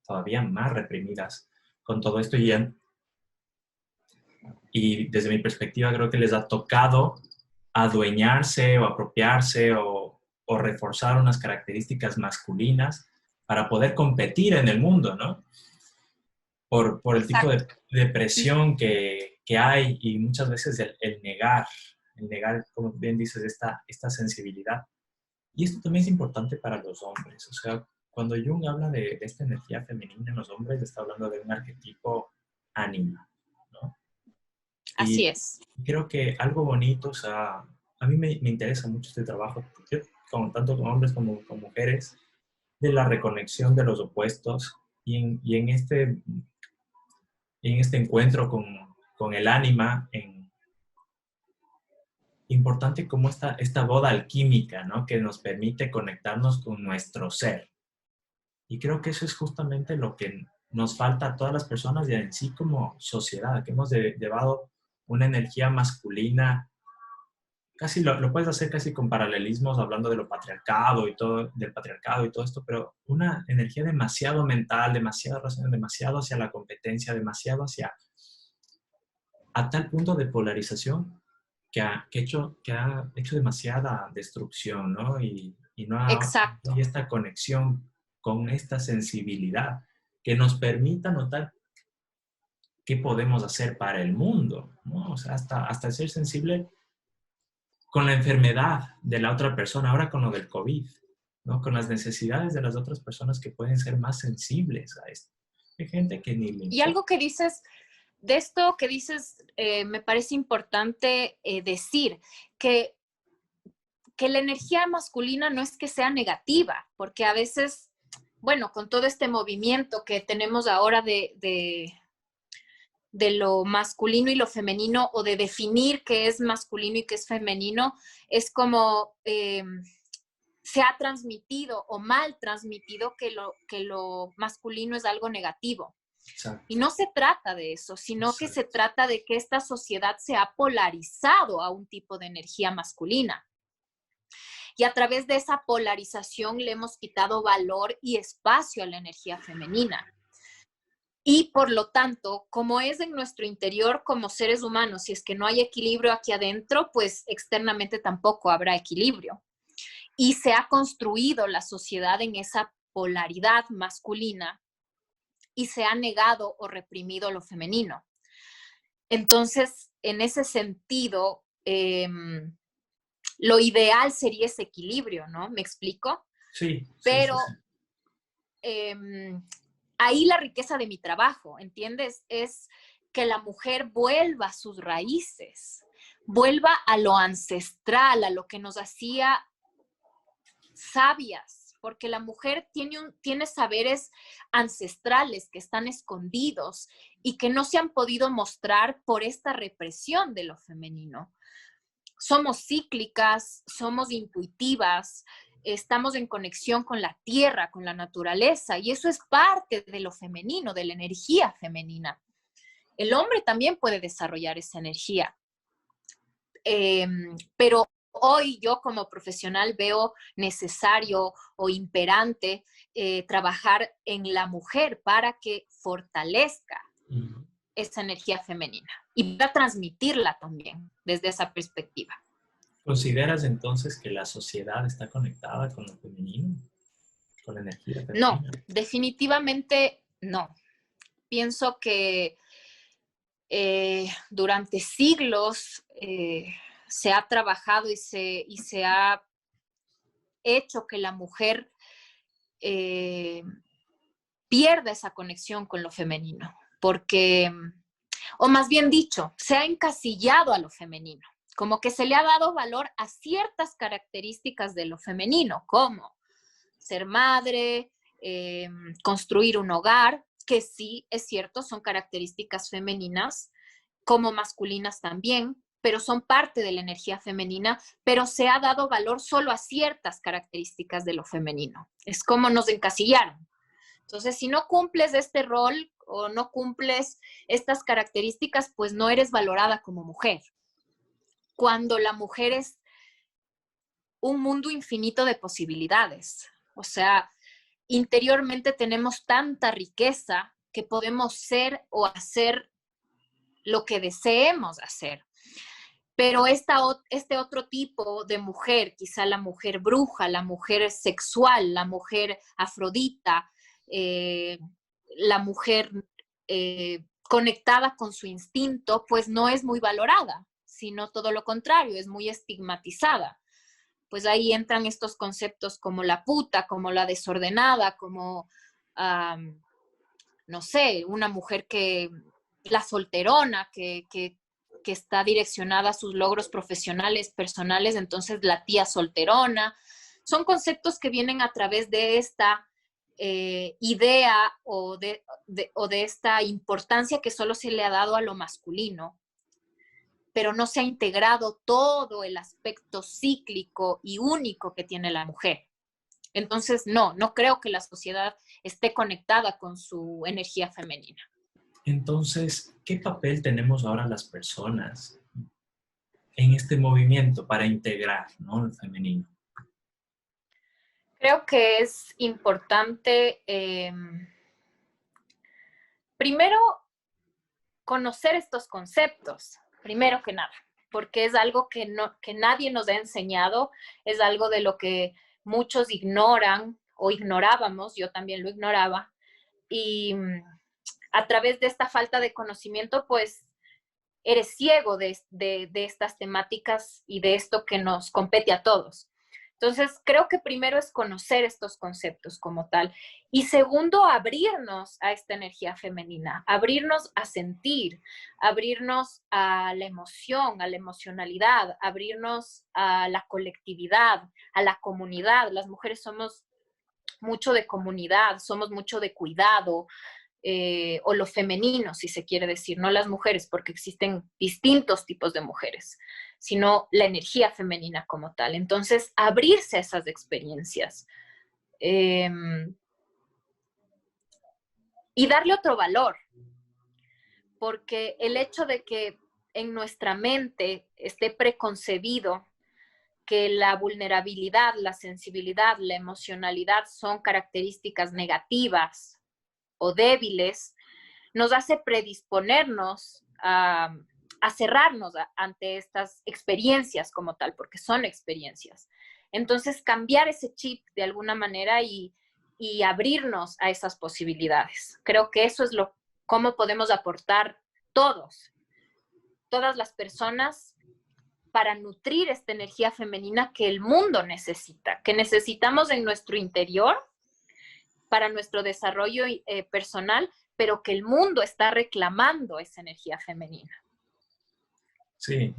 todavía más reprimidas con todo esto y desde mi perspectiva creo que les ha tocado adueñarse o apropiarse o reforzar unas características masculinas para poder competir en el mundo, ¿no? Por el tipo Exacto. de presión que hay y muchas veces el negar, como bien dices, esta sensibilidad. Y esto también es importante para los hombres. O sea, cuando Jung habla de esta energía femenina en los hombres, está hablando de un arquetipo ánima, ¿no? Así Y es. creo que algo bonito, o sea, a mí me interesa mucho este trabajo, porque tanto con hombres como con mujeres, de la reconexión de los opuestos y en este encuentro con el ánima, importante como esta boda alquímica, ¿no? Que nos permite conectarnos con nuestro ser. Y creo que eso es justamente lo que nos falta a todas las personas y en sí como sociedad, que hemos llevado una energía masculina casi lo puedes hacer casi con paralelismos hablando de lo patriarcado y todo, del patriarcado y todo esto, pero una energía demasiado mental, demasiado racional, demasiado hacia la competencia, demasiado hacia, a tal punto de polarización que ha hecho demasiada destrucción, ¿no? Y no ha Exacto. y esta conexión con esta sensibilidad que nos permita notar qué podemos hacer para el mundo, ¿no? O sea, hasta ser sensible con la enfermedad de la otra persona, ahora con lo del COVID, ¿no? Con las necesidades de las otras personas que pueden ser más sensibles a esto. Hay gente que ni le Y importa. algo que dices, de esto que dices, me parece importante decir que la energía masculina no es que sea negativa, porque a veces, bueno, con todo este movimiento que tenemos ahora de lo masculino y lo femenino, o de definir qué es masculino y qué es femenino, es como se ha transmitido o mal transmitido que lo masculino es algo negativo. Exacto, Y no se trata de eso, sino que se exacto. trata de que esta sociedad se ha polarizado a un tipo de energía masculina. Y a través de esa polarización le hemos quitado valor y espacio a la energía femenina. Y por lo tanto, como es en nuestro interior como seres humanos, si es que no hay equilibrio aquí adentro, pues externamente tampoco habrá equilibrio. Y se ha construido la sociedad en esa polaridad masculina y se ha negado o reprimido lo femenino. Entonces, en ese sentido, lo ideal sería ese equilibrio, ¿no? ¿Me explico? Sí, sí, sí, Pero sí. ahí la riqueza de mi trabajo, ¿entiendes? Es que la mujer vuelva a sus raíces, vuelva a lo ancestral, a lo que nos hacía sabias, porque la mujer tiene saberes ancestrales que están escondidos y que no se han podido mostrar por esta represión de lo femenino. Somos cíclicas, somos intuitivas, estamos en conexión con la tierra, con la naturaleza, y eso es parte de lo femenino, de la energía femenina. El hombre también puede desarrollar esa energía, pero hoy yo como profesional veo necesario o imperante trabajar en la mujer para que fortalezca Ujú. esa energía femenina y para transmitirla también desde esa perspectiva. ¿Consideras entonces que la sociedad está conectada con lo femenino, con la energía No, femenina? definitivamente no. Pienso que durante siglos se ha trabajado y se ha hecho que la mujer eh, pierda esa conexión con lo femenino, porque, o más bien dicho, se ha encasillado a lo femenino, como que se le ha dado valor a ciertas características de lo femenino, como ser madre, construir un hogar, que sí, es cierto, son características femeninas, como masculinas también, pero son parte de la energía femenina, pero se ha dado valor solo a ciertas características de lo femenino. Es como nos encasillaron. Entonces, si no cumples este rol o no cumples estas características, pues no eres valorada como mujer. Cuando la mujer es un mundo infinito de posibilidades. O sea, interiormente tenemos tanta riqueza que podemos ser o hacer lo que deseemos hacer. Pero este otro tipo de mujer, quizá la mujer bruja, la mujer sexual, la mujer afrodita, eh, la mujer conectada con su instinto, pues no es muy valorada, sino todo lo contrario, es muy estigmatizada. Pues ahí entran estos conceptos como la puta, como la desordenada, como, no sé, una mujer la solterona, que está direccionada a sus logros profesionales, personales, entonces la tía solterona. Son conceptos que vienen a través de esta idea o de esta importancia que solo se le ha dado a lo masculino, pero no se ha integrado todo el aspecto cíclico y único que tiene la mujer. Entonces, no creo que la sociedad esté conectada con su energía femenina. Entonces, ¿qué papel tenemos ahora las personas en este movimiento para integrar, ¿no?, el femenino? Creo que es importante, primero, conocer estos conceptos, primero que nada, porque es algo que, no, que nadie nos ha enseñado, es algo de lo que muchos ignoran o ignorábamos, yo también lo ignoraba, y a través de esta falta de conocimiento, pues eres ciego de estas temáticas y de esto que nos compete a todos. Entonces, creo que primero es conocer estos conceptos como tal. Y segundo, abrirnos a esta energía femenina, abrirnos a sentir, abrirnos a la emoción, a la emocionalidad, abrirnos a la colectividad, a la comunidad. Las mujeres somos mucho de comunidad, somos mucho de cuidado, o lo femenino, si se quiere decir, no las mujeres, porque existen distintos tipos de mujeres, sino la energía femenina como tal. Entonces, abrirse a esas experiencias eh, y darle otro valor, porque el hecho de que en nuestra mente esté preconcebido que la vulnerabilidad, la sensibilidad, la emocionalidad son características negativas o débiles, nos hace predisponernos a cerrarnos ante estas experiencias como tal, porque son experiencias. Entonces, cambiar ese chip de alguna manera y abrirnos a esas posibilidades. Creo que eso es cómo podemos aportar todos, todas las personas para nutrir esta energía femenina que el mundo necesita, que necesitamos en nuestro interior para nuestro desarrollo personal, pero que el mundo está reclamando esa energía femenina. Sí,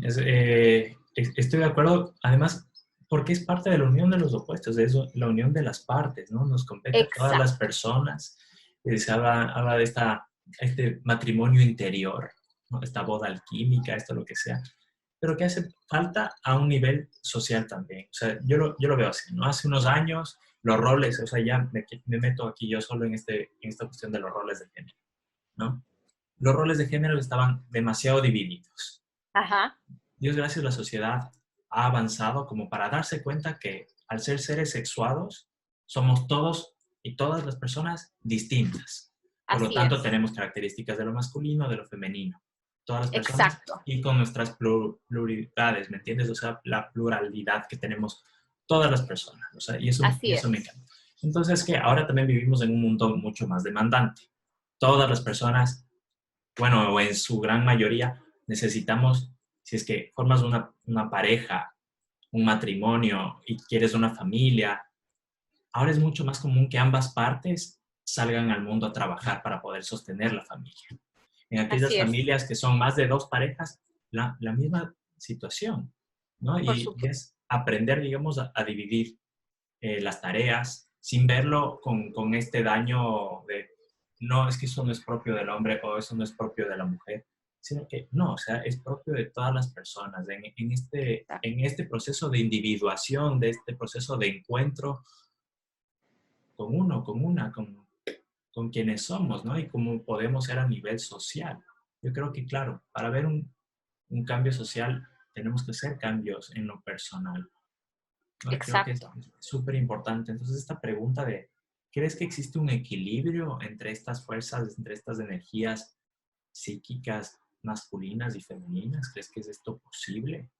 estoy de acuerdo. Además, porque es parte de la unión de los opuestos, es la unión de las partes, ¿no? Nos compete a todas las Exacto. personas. Se habla de este matrimonio interior, ¿no?, esta boda alquímica, esto lo que sea, pero que hace falta a un nivel social también. O sea, yo lo veo así, ¿no? Hace unos años los roles, o sea, ya me meto aquí yo solo en esta cuestión de los roles de género, ¿no? Los roles de género estaban demasiado divididos. Ajá. Dios gracias, la sociedad ha avanzado como para darse cuenta que al ser seres sexuados, somos todos y todas las personas distintas. Por lo Así tanto, es. tenemos características de lo masculino, de lo femenino. Todas las personas Exacto. y con nuestras pluralidades, ¿me entiendes? O sea, la pluralidad que tenemos todas las personas. O sea, y Así eso me es. encanta. Entonces, que ahora también vivimos en un mundo mucho más demandante. Todas las personas, bueno, o en su gran mayoría, necesitamos, si es que formas una pareja, un matrimonio y quieres una familia, ahora es mucho más común que ambas partes salgan al mundo a trabajar para poder sostener la familia. En aquellas Así es. familias que son más de dos parejas, la misma situación, ¿no? Por Y supuesto. es aprender, digamos, a dividir las tareas sin verlo con este daño de, no, es que eso no es propio del hombre o eso no es propio de la mujer, sino que no, o sea, es propio de todas las personas, en este proceso de individuación, de este proceso de encuentro con uno, con una, con quienes somos, ¿no? Y cómo podemos ser a nivel social. Yo creo que, claro, para ver un cambio social tenemos que hacer cambios en lo personal, ¿no? Y creo que es Exacto. súper importante. Entonces, esta pregunta de, ¿crees que existe un equilibrio entre estas fuerzas, entre estas energías psíquicas masculinas y femeninas? ¿Crees que es esto posible?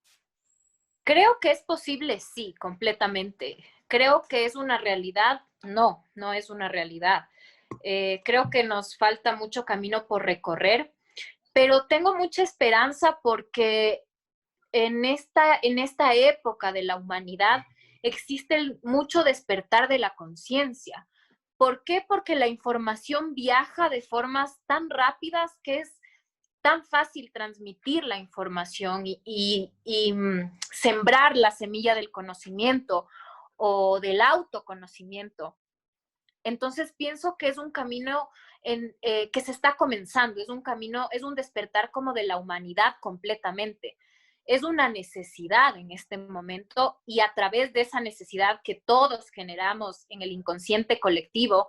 Creo que es posible, sí, completamente. Creo que es una realidad. No, no es una realidad. Creo que nos falta mucho camino por recorrer, pero tengo mucha esperanza porque en esta época de la humanidad existe mucho despertar de la conciencia. ¿Por qué? Porque la información viaja de formas tan rápidas que es tan fácil transmitir la información y sembrar la semilla del conocimiento o del autoconocimiento. Entonces pienso que es un camino que se está comenzando, es un camino, es un despertar como de la humanidad completamente. Es una necesidad en este momento y a través de esa necesidad que todos generamos en el inconsciente colectivo,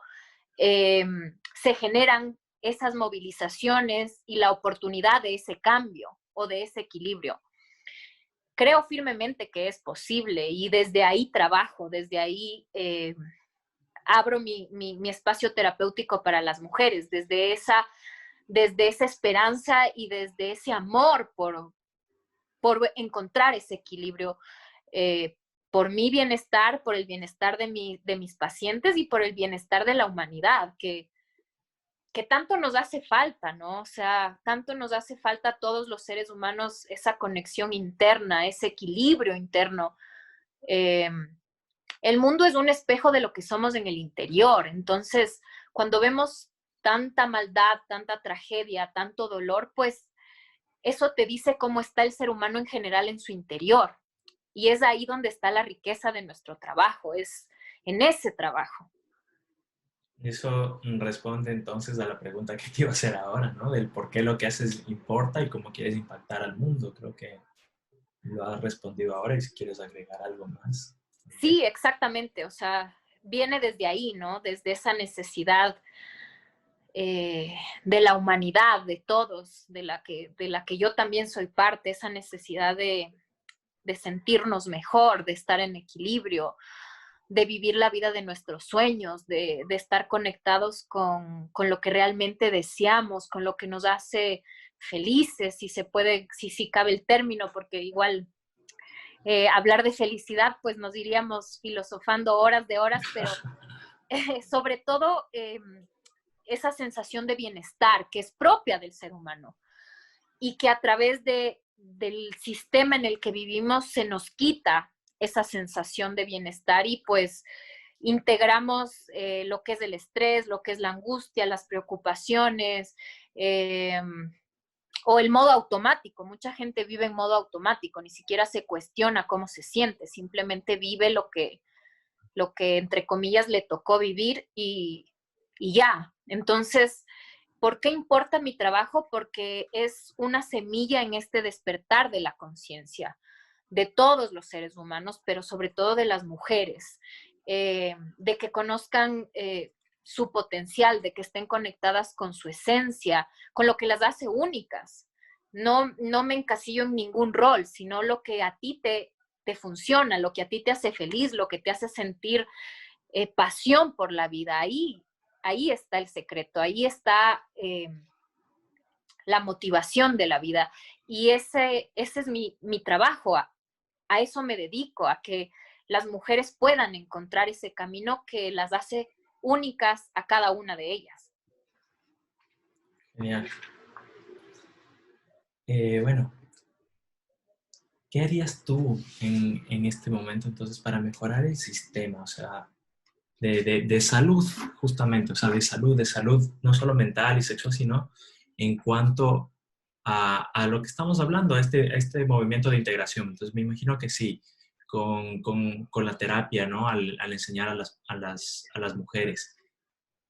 eh, se generan esas movilizaciones y la oportunidad de ese cambio o de ese equilibrio. creo firmemente que es posible y desde ahí trabajo, desde ahí abro mi espacio terapéutico para las mujeres, desde esa esperanza y desde ese amor por encontrar ese equilibrio, por mi bienestar, por el bienestar de mis pacientes y por el bienestar de la humanidad, que tanto nos hace falta, ¿no? O sea, tanto nos hace falta a todos los seres humanos esa conexión interna, ese equilibrio interno. Eh, el mundo es un espejo de lo que somos en el interior. Entonces, cuando vemos tanta maldad, tanta tragedia, tanto dolor, pues eso te dice cómo está el ser humano en general en su interior. Y es ahí donde está la riqueza de nuestro trabajo, es en ese trabajo. Eso responde entonces a la pregunta que te iba a hacer ahora, ¿no? Del por qué lo que haces importa y cómo quieres impactar al mundo. Creo que lo has respondido ahora y si quieres agregar algo más. Sí, exactamente. O sea, viene desde ahí, ¿no? Desde esa necesidad de la humanidad, de todos, de la que yo también soy parte, esa necesidad de sentirnos mejor, de estar en equilibrio, de vivir la vida de nuestros sueños, de estar conectados con lo que realmente deseamos, con lo que nos hace felices, si se puede, si cabe el término, porque igual hablar de felicidad, pues nos iríamos filosofando horas de horas, pero sobre todo esa sensación de bienestar que es propia del ser humano y que a través del sistema en el que vivimos se nos quita esa sensación de bienestar y pues integramos lo que es el estrés, lo que es la angustia, las preocupaciones o el modo automático. Mucha gente vive en modo automático, ni siquiera se cuestiona cómo se siente, simplemente vive lo que entre comillas le tocó vivir y ya. Entonces, ¿por qué importa mi trabajo? Porque es una semilla en este despertar de la conciencia de todos los seres humanos, pero sobre todo de las mujeres, de que conozcan su potencial, de que estén conectadas con su esencia, con lo que las hace únicas. No me encasillo en ningún rol, sino lo que a ti te funciona, lo que a ti te hace feliz, lo que te hace sentir pasión por la vida. Ahí está el secreto, ahí está la motivación de la vida. Y ese es mi trabajo, a eso me dedico, a que las mujeres puedan encontrar ese camino que las hace únicas a cada una de ellas. Genial. Bueno, ¿qué harías tú en este momento entonces para mejorar el sistema? O sea, de salud, justamente, o sea, de salud, no solo mental y sexual, sino en cuanto a lo que estamos hablando, a este movimiento de integración. Entonces, me imagino que sí, con la terapia, ¿no? Al enseñar a las mujeres.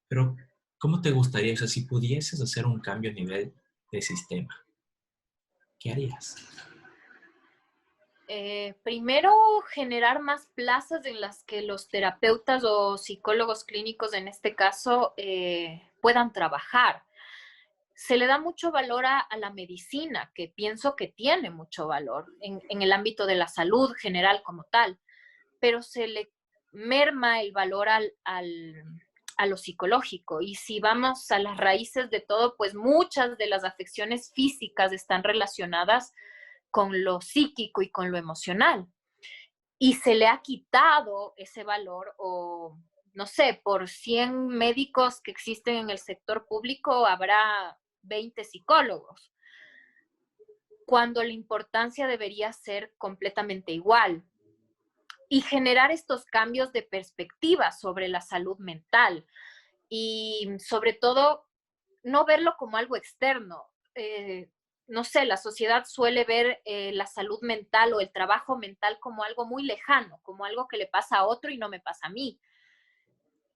Pero, ¿cómo te gustaría, o sea, si pudieses hacer un cambio a nivel de sistema, ¿qué harías? Primero, generar más plazas en las que los terapeutas o psicólogos clínicos, en este caso, puedan trabajar. Se le da mucho valor a la medicina, que pienso que tiene mucho valor en el ámbito de la salud general como tal, pero se le merma el valor a lo psicológico. Y si vamos a las raíces de todo, pues muchas de las afecciones físicas están relacionadas con lo psíquico y con lo emocional. Y se le ha quitado ese valor o, no sé, por 100 médicos que existen en el sector público, habrá 20 psicólogos, cuando la importancia debería ser completamente igual. Y generar estos cambios de perspectiva sobre la salud mental y sobre todo no verlo como algo externo. No sé, la sociedad suele ver la salud mental o el trabajo mental como algo muy lejano, como algo que le pasa a otro y no me pasa a mí.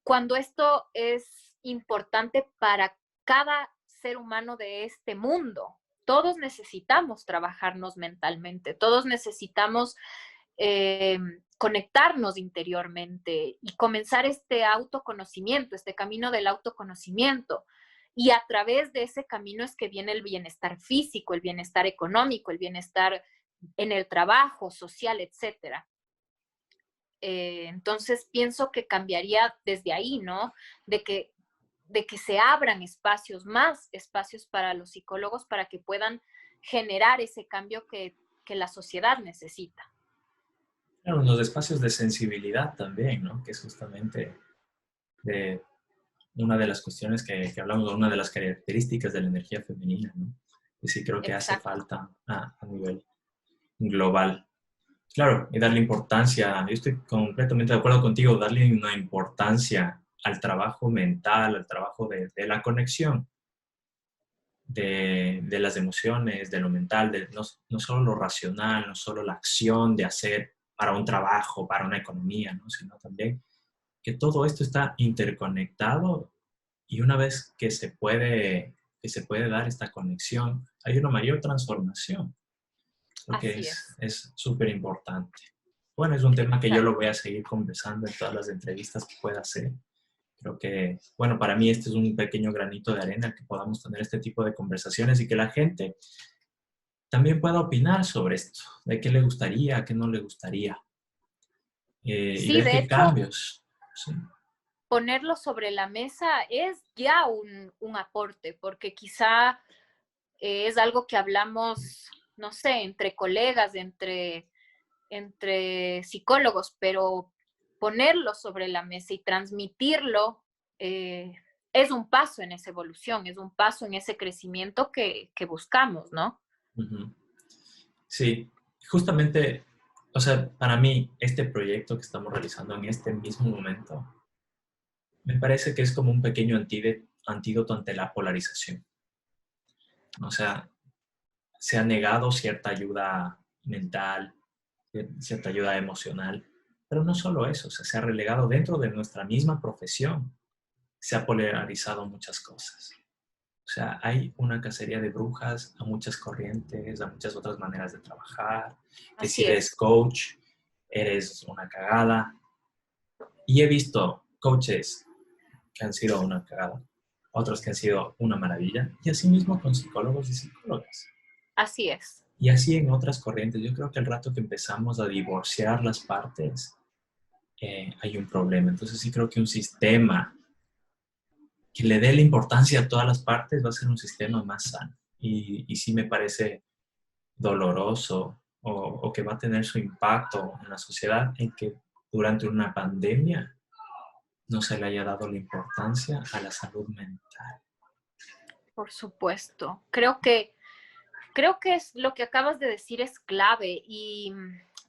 Cuando esto es importante para cada ser humano de este mundo. Todos necesitamos trabajarnos mentalmente, todos necesitamos conectarnos interiormente y comenzar este autoconocimiento, este camino del autoconocimiento. Y a través de ese camino es que viene el bienestar físico, el bienestar económico, el bienestar en el trabajo, social, etcétera. Entonces pienso que cambiaría desde ahí, ¿no? De que se abran espacios, más espacios para los psicólogos para que puedan generar ese cambio que la sociedad necesita. Claro, los espacios de sensibilidad también, ¿no? Que es justamente de una de las cuestiones que hablamos, una de las características de la energía femenina, ¿no? Que sí creo que hace Exacto. falta a nivel global. Claro, y darle importancia, yo estoy completamente de acuerdo contigo, darle una importancia al trabajo mental, al trabajo de la conexión, de las emociones, de lo mental, no solo lo racional, no solo la acción de hacer para un trabajo, para una economía, ¿no? Sino también que todo esto está interconectado y una vez que se puede dar esta conexión, hay una mayor transformación, lo que Así es. es súper importante. Bueno, es un tema que yo lo Exacto. voy a seguir conversando en todas las entrevistas que pueda hacer. Creo que, bueno, para mí este es un pequeño granito de arena que podamos tener este tipo de conversaciones y que la gente también pueda opinar sobre esto, de qué le gustaría, qué no le gustaría, y Sí, ver de qué hecho, cambios. Sí. ponerlo sobre la mesa es ya un aporte, porque quizá es algo que hablamos, no sé, entre colegas, entre psicólogos, pero ponerlo sobre la mesa y transmitirlo es un paso en esa evolución, es un paso en ese crecimiento que buscamos, ¿no? Ujú. Sí, justamente, o sea, para mí este proyecto que estamos realizando en este mismo momento, me parece que es como un pequeño antídoto ante la polarización. O sea, se ha negado cierta ayuda mental, cierta ayuda emocional, pero no solo eso, o sea, se ha relegado dentro de nuestra misma profesión, se ha polarizado muchas cosas. O sea, hay una cacería de brujas a muchas corrientes, a muchas otras maneras de trabajar, que si Así eres es. coach, eres una cagada. Y he visto coaches que han sido una cagada, otros que han sido una maravilla, y así mismo con psicólogos y psicólogas. Así es. Y así en otras corrientes. Yo creo que el rato que empezamos a divorciar las partes, hay un problema. Entonces sí creo que un sistema que le dé la importancia a todas las partes va a ser un sistema más sano. Y sí me parece doloroso o que va a tener su impacto en la sociedad en que durante una pandemia no se le haya dado la importancia a la salud mental. Por supuesto. Creo que es lo que acabas de decir es clave y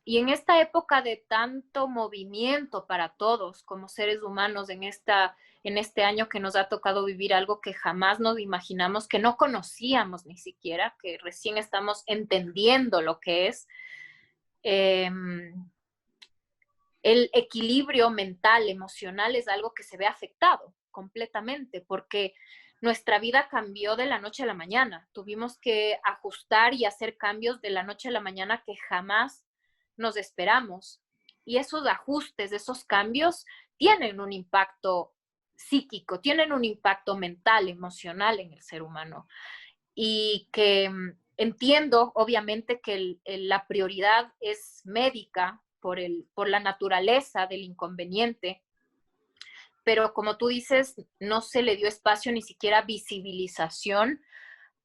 en esta época de tanto movimiento para todos como seres humanos en este año que nos ha tocado vivir algo que jamás nos imaginamos, que no conocíamos ni siquiera, que recién estamos entendiendo lo que es, eh, el equilibrio mental, emocional es algo que se ve afectado completamente porque nuestra vida cambió de la noche a la mañana. Tuvimos que ajustar y hacer cambios de la noche a la mañana que jamás nos esperamos. Y esos ajustes, esos cambios tienen un impacto psíquico, tienen un impacto mental, emocional en el ser humano. Y que entiendo, obviamente, que la prioridad es médica por la naturaleza del inconveniente, pero como tú dices, no se le dio espacio ni siquiera visibilización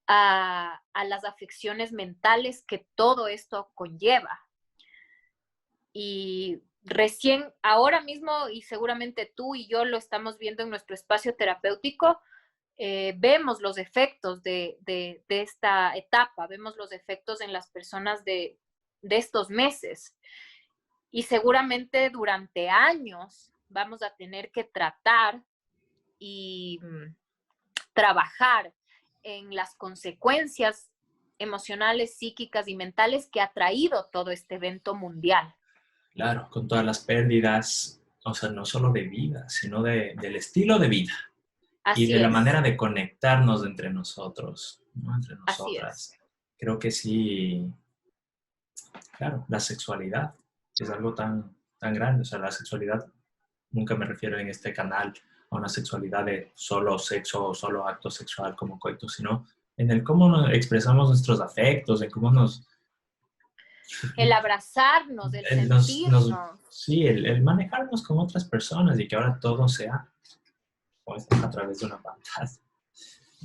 a las afecciones mentales que todo esto conlleva. Y recién, ahora mismo, y seguramente tú y yo lo estamos viendo en nuestro espacio terapéutico, vemos los efectos de esta etapa, vemos los efectos en las personas de estos meses. Y seguramente durante años vamos a tener que tratar y trabajar en las consecuencias emocionales, psíquicas y mentales que ha traído todo este evento mundial. Claro, con todas las pérdidas, o sea, no solo de vida, sino del estilo de vida y de Así la es, manera de conectarnos entre nosotros, ¿no? Entre así es. nosotras. Creo que sí, claro, la sexualidad es algo tan grande, o sea, la sexualidad, nunca me refiero en este canal a una sexualidad de solo sexo o solo acto sexual como coito, sino en el cómo expresamos nuestros afectos, en cómo nos el abrazarnos, el El, sentirnos. sí, el manejarnos con otras personas y que ahora todo sea pues, a través de una pantalla.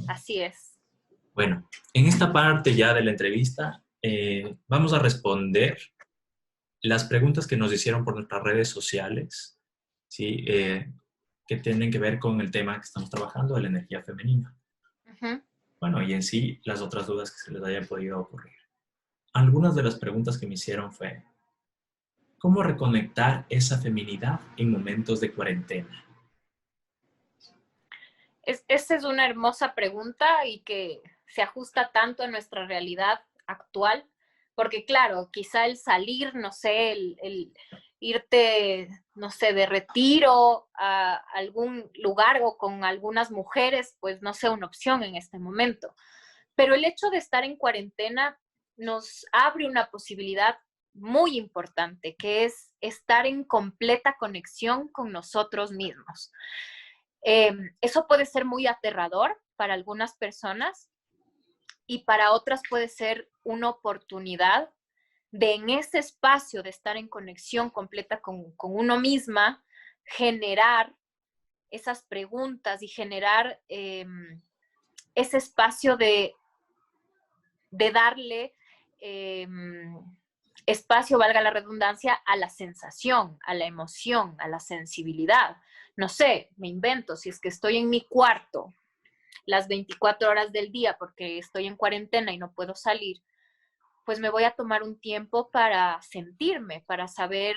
Así es. Bueno, en esta parte ya de la entrevista vamos a responder las preguntas que nos hicieron por nuestras redes sociales, ¿sí? Que tienen que ver con el tema que estamos trabajando de la energía femenina. Ujú. Bueno, y en sí las otras dudas que se les hayan podido ocurrir. Algunas de las preguntas que me hicieron fue, ¿cómo reconectar esa feminidad en momentos de cuarentena? Esa es una hermosa pregunta y que se ajusta tanto a nuestra realidad actual, porque claro, quizá el salir, no sé, el irte, no sé, de retiro a algún lugar o con algunas mujeres, pues no sea una opción en este momento. Pero el hecho de estar en cuarentena nos abre una posibilidad muy importante, que es estar en completa conexión con nosotros mismos. Eso puede ser muy aterrador para algunas personas y para otras puede ser una oportunidad de en ese espacio de estar en conexión completa con uno misma, generar esas preguntas y generar ese espacio de darle espacio, valga la redundancia, a la sensación, a la emoción, a la sensibilidad. No sé, me invento, si es que estoy en mi cuarto las 24 horas del día porque estoy en cuarentena y no puedo salir, pues me voy a tomar un tiempo para sentirme, para saber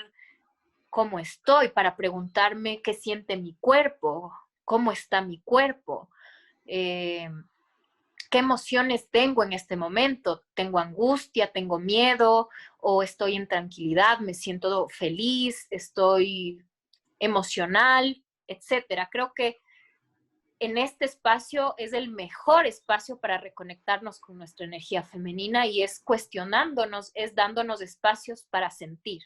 cómo estoy, para preguntarme qué siente mi cuerpo, cómo está mi cuerpo, eh, qué emociones tengo en este momento. ¿Tengo angustia, tengo miedo o estoy en tranquilidad, me siento feliz, estoy emocional, etcétera? Creo que en este espacio es el mejor espacio para reconectarnos con nuestra energía femenina y es cuestionándonos, es dándonos espacios para sentir.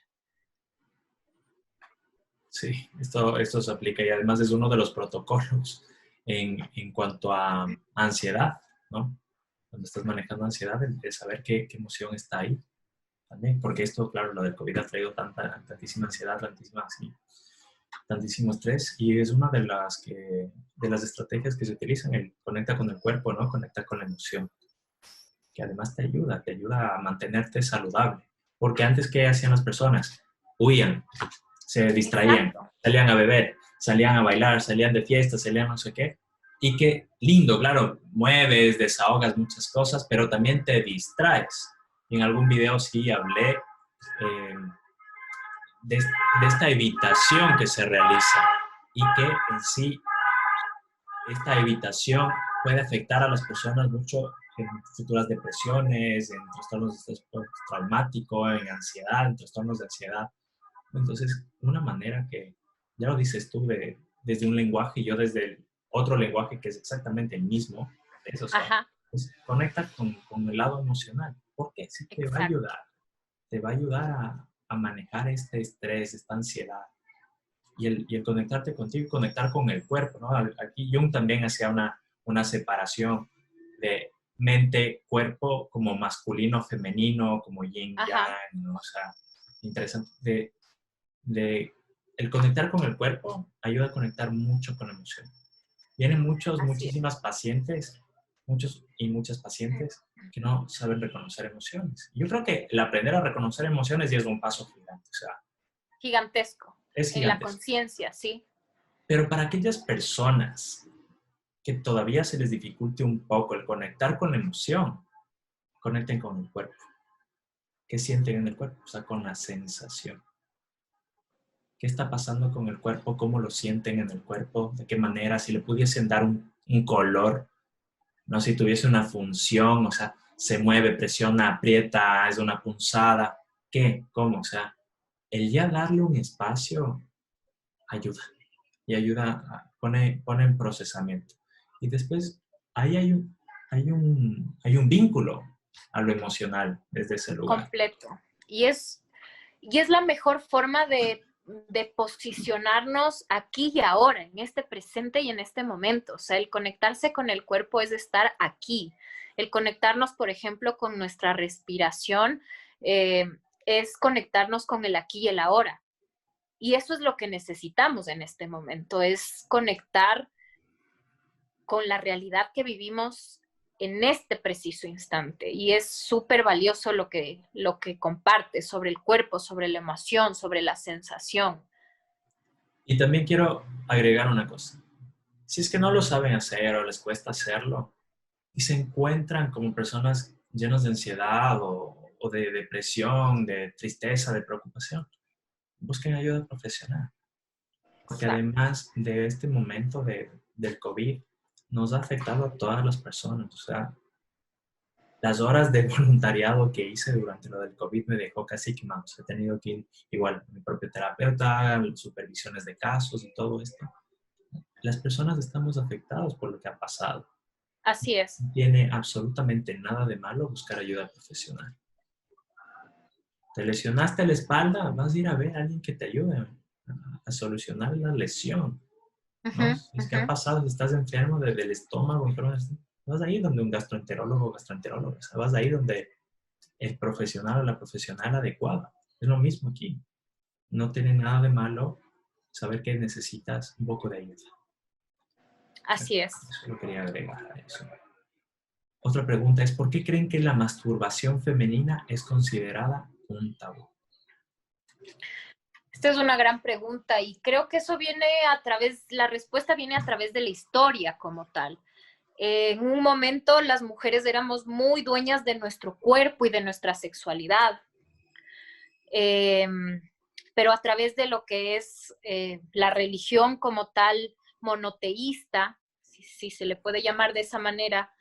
Sí, esto se aplica y además es uno de los protocolos en cuanto a ansiedad, ¿no? Cuando estás manejando ansiedad, el saber qué emoción está ahí también, porque esto, claro, lo del COVID ha traído tantísima ansiedad, tantísimo estrés y es una de las estrategias que se utilizan, el conecta con el cuerpo, ¿no? Conecta con la emoción, que además te ayuda a mantenerte saludable, porque antes, ¿qué hacían las personas? Huían, se distraían, Exacto. salían a beber, salían a bailar, salían de fiesta, salían no sé qué. Y qué lindo, claro, mueves, desahogas muchas cosas, pero también te distraes. Y en algún video sí hablé de esta evitación que se realiza y que en sí esta evitación puede afectar a las personas mucho en futuras depresiones, en trastornos de estrés traumático, en ansiedad, en trastornos de ansiedad. Entonces, una manera que, ya lo dices tú, desde un lenguaje y yo desde el otro lenguaje que es exactamente el mismo, eso, o sea, Ajá, pues, conecta con el lado emocional, porque sí exacto. te va a ayudar a manejar este estrés, esta ansiedad y el conectarte contigo y conectar con el cuerpo, ¿no? Aquí Jung también hacía una separación de mente-cuerpo como masculino, femenino, como Ajá, yin-yang, ¿no? O sea, interesante. De el conectar con el cuerpo ayuda a conectar mucho con la emoción. Vienen así es. muchísimas pacientes, muchos y muchas pacientes que no saben reconocer emociones. Yo creo que el aprender a reconocer emociones ya es un paso gigante, o sea, Gigantesco. es En la gigantesco. conciencia, sí. Pero para aquellas personas que todavía se les dificulte un poco el conectar con la emoción, conecten con el cuerpo. ¿Qué sienten en el cuerpo? O sea, con la sensación. ¿Qué está pasando con el cuerpo? ¿Cómo lo sienten en el cuerpo? ¿De qué manera? Si le pudiesen dar un color, ¿no? Si tuviese una función, o sea, se mueve, presiona, aprieta, es una punzada. ¿Qué? ¿Cómo? O sea, el ya darle un espacio ayuda. Y ayuda, pone en procesamiento. Y después, ahí hay un vínculo a lo emocional desde ese lugar. Completo. Y es la mejor forma de posicionarnos aquí y ahora, en este presente y en este momento. O sea, el conectarse con el cuerpo es estar aquí. El conectarnos, por ejemplo, con nuestra respiración es conectarnos con el aquí y el ahora. Y eso es lo que necesitamos en este momento, es conectar con la realidad que vivimos en este preciso instante. Y es súper valioso lo que comparte sobre el cuerpo, sobre la emoción, sobre la sensación. Y también quiero agregar una cosa. Si es que no lo saben hacer o les cuesta hacerlo y se encuentran como personas llenas de ansiedad o de depresión, de tristeza, de preocupación, busquen ayuda profesional. Porque Exacto. además de este momento del COVID, nos ha afectado a todas las personas. O sea, las horas de voluntariado que hice durante lo del COVID me dejó casi quemado. He tenido que ir igual a mi propio terapeuta, supervisiones de casos y todo esto. Las personas estamos afectados por lo que ha pasado. Así es. No tiene absolutamente nada de malo buscar ayuda profesional. Te lesionaste la espalda, vas a ir a ver a alguien que te ayude a solucionar la lesión, ¿no? Uh-huh, Si es que ha uh-huh. pasado, si estás enfermo del estómago, vas a ir donde un gastroenterólogo o gastroenteróloga, o sea, vas a ir donde el profesional o la profesional adecuada. Es lo mismo aquí. No tiene nada de malo saber que necesitas un poco de ayuda. Así es. Eso lo quería agregar a eso. Otra pregunta es, ¿por qué creen que la masturbación femenina es considerada un tabú? Esta es una gran pregunta y creo que eso viene la respuesta viene a través de la historia como tal. En un momento las mujeres éramos muy dueñas de nuestro cuerpo y de nuestra sexualidad, pero a través de lo que es la religión como tal monoteísta, si se le puede llamar de esa manera,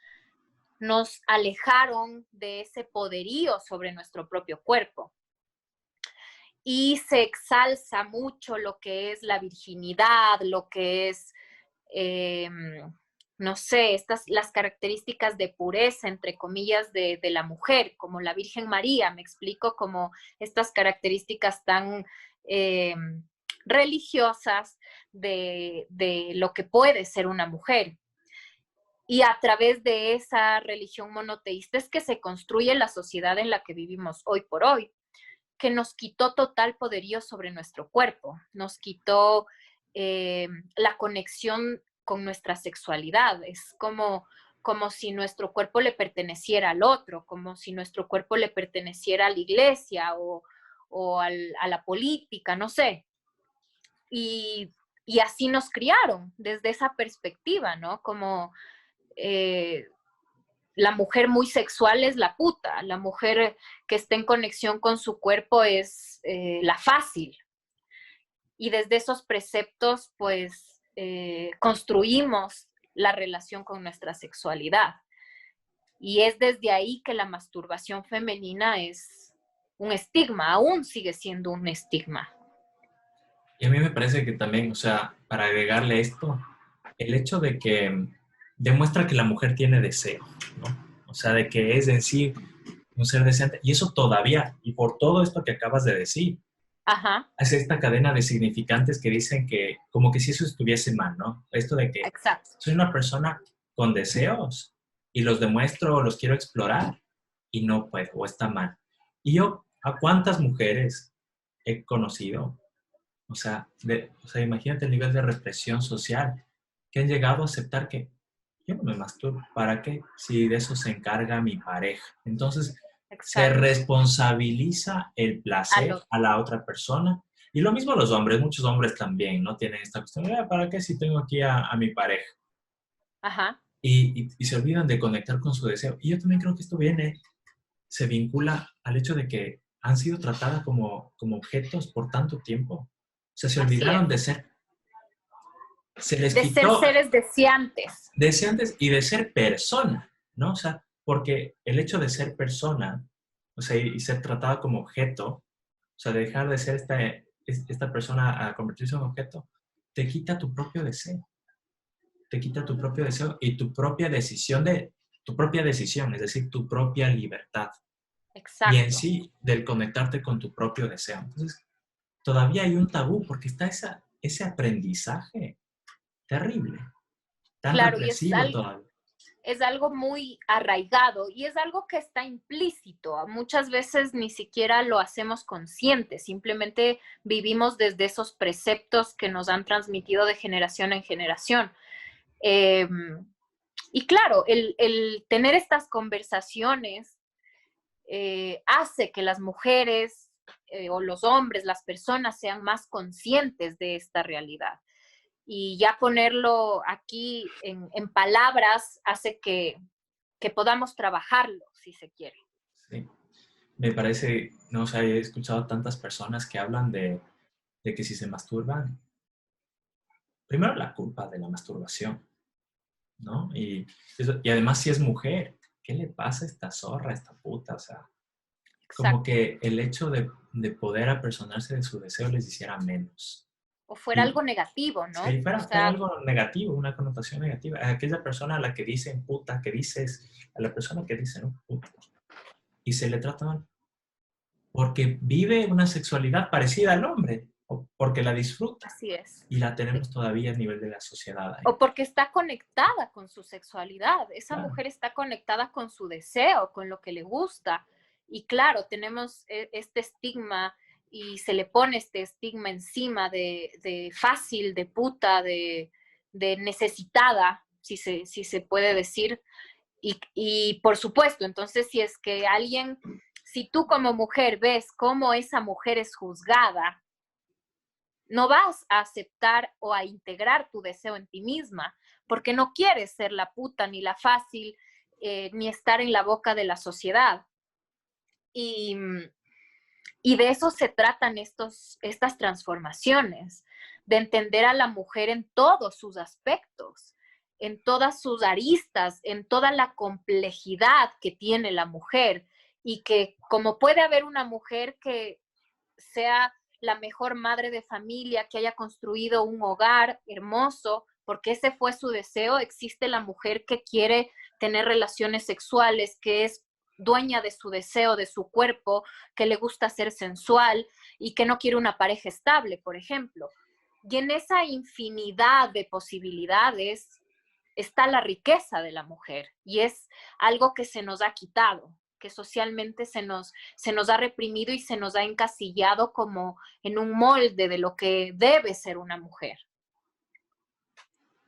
nos alejaron de ese poderío sobre nuestro propio cuerpo. Y se exalza mucho lo que es la virginidad, lo que es, no sé, las características de pureza, entre comillas, de la mujer, como la Virgen María, me explico, como estas características tan religiosas de lo que puede ser una mujer. Y a través de esa religión monoteísta es que se construye la sociedad en la que vivimos hoy por hoy, que nos quitó total poderío sobre nuestro cuerpo, nos quitó la conexión con nuestra sexualidad. Es como si nuestro cuerpo le perteneciera al otro, como si nuestro cuerpo le perteneciera a la iglesia o a la política, no sé. Y así nos criaron desde esa perspectiva, ¿no? Como la mujer muy sexual es la puta, la mujer que está en conexión con su cuerpo es la fácil. Y desde esos preceptos, pues, construimos la relación con nuestra sexualidad. Y es desde ahí que la masturbación femenina es un estigma, aún sigue siendo un estigma. Y a mí me parece que también, o sea, para agregarle esto, el hecho de que demuestra que la mujer tiene deseo, ¿no? O sea, de que es en sí un ser deseante. Y eso todavía, y por todo esto que acabas de decir, Ajá, hace esta cadena de significantes que dicen que, como que si eso estuviese mal, ¿no? Esto de que exacto. soy una persona con deseos y los demuestro, los quiero explorar y no puedo, o está mal. Y yo, ¿a cuántas mujeres he conocido? O sea, imagínate el nivel de represión social que han llegado a aceptar que yo no me masturbo. ¿Para qué? Si de eso se encarga mi pareja. Entonces, se Exacto. responsabiliza el Al placer otro. a la otra persona. Y lo mismo los hombres, muchos hombres también, ¿no? Tienen esta cuestión, ¿para qué si tengo aquí a mi pareja? Ajá. Y se olvidan de conectar con su deseo. Y yo también creo que esto se vincula al hecho de que han sido tratadas como objetos por tanto tiempo. O sea, se Así es. olvidaron de ser, se les De ser quitó seres deseantes. de ser antes y de ser persona, ¿no? O sea, porque el hecho de ser persona, o sea, y ser tratada como objeto, o sea, de dejar de ser esta persona a convertirse en objeto, te quita tu propio deseo, te quita tu propio deseo y tu propia decisión, es decir, tu propia libertad. Y en Exacto. sí, del conectarte con tu propio deseo. Entonces, todavía hay un tabú porque está ese aprendizaje terrible, tan Claro, y represivo todavía. es algo muy arraigado y es algo que está implícito. Muchas veces ni siquiera lo hacemos consciente, simplemente vivimos desde esos preceptos que nos han transmitido de generación en generación. Y claro, el tener estas conversaciones hace que las mujeres o los hombres, las personas sean más conscientes de esta realidad. Y ya ponerlo aquí en palabras hace que podamos trabajarlo, si se quiere. Sí. Me parece, no sé, he escuchado tantas personas que hablan de que si se masturban, primero la culpa de la masturbación, ¿no? Y además si es mujer, ¿qué le pasa a esta zorra, a esta puta? O sea, como Exacto. que el hecho de poder apersonarse de su deseo les hiciera menos. O fuera Y algo negativo, ¿no? si O fuera sea, algo negativo, una connotación negativa, a aquella persona a la que dicen puta, que dices, a la persona que dice, ¿no? Puta, y se le trata mal, porque vive una sexualidad parecida al hombre, o porque la disfruta, así es. y la tenemos todavía a nivel de la sociedad ahí. O porque está conectada con su sexualidad. Esa Claro, mujer está conectada con su deseo, con lo que le gusta. Y claro, tenemos este estigma y se le pone este estigma encima de fácil, de puta, de necesitada, si se puede decir. Y por supuesto, entonces si es que alguien, si tú como mujer ves cómo esa mujer es juzgada, no vas a aceptar o a integrar tu deseo en ti misma, porque no quieres ser la puta ni la fácil, ni estar en la boca de la sociedad. Y, y de eso se tratan estas transformaciones, de entender a la mujer en todos sus aspectos, en todas sus aristas, en toda la complejidad que tiene la mujer y que como puede haber una mujer que sea la mejor madre de familia, que haya construido un hogar hermoso, porque ese fue su deseo, existe la mujer que quiere tener relaciones sexuales, que es dueña de su deseo, de su cuerpo, que le gusta ser sensual y que no quiere una pareja estable, por ejemplo. Y en esa infinidad de posibilidades está la riqueza de la mujer y es algo que se nos ha quitado, que socialmente se nos ha reprimido y se nos ha encasillado como en un molde de lo que debe ser una mujer.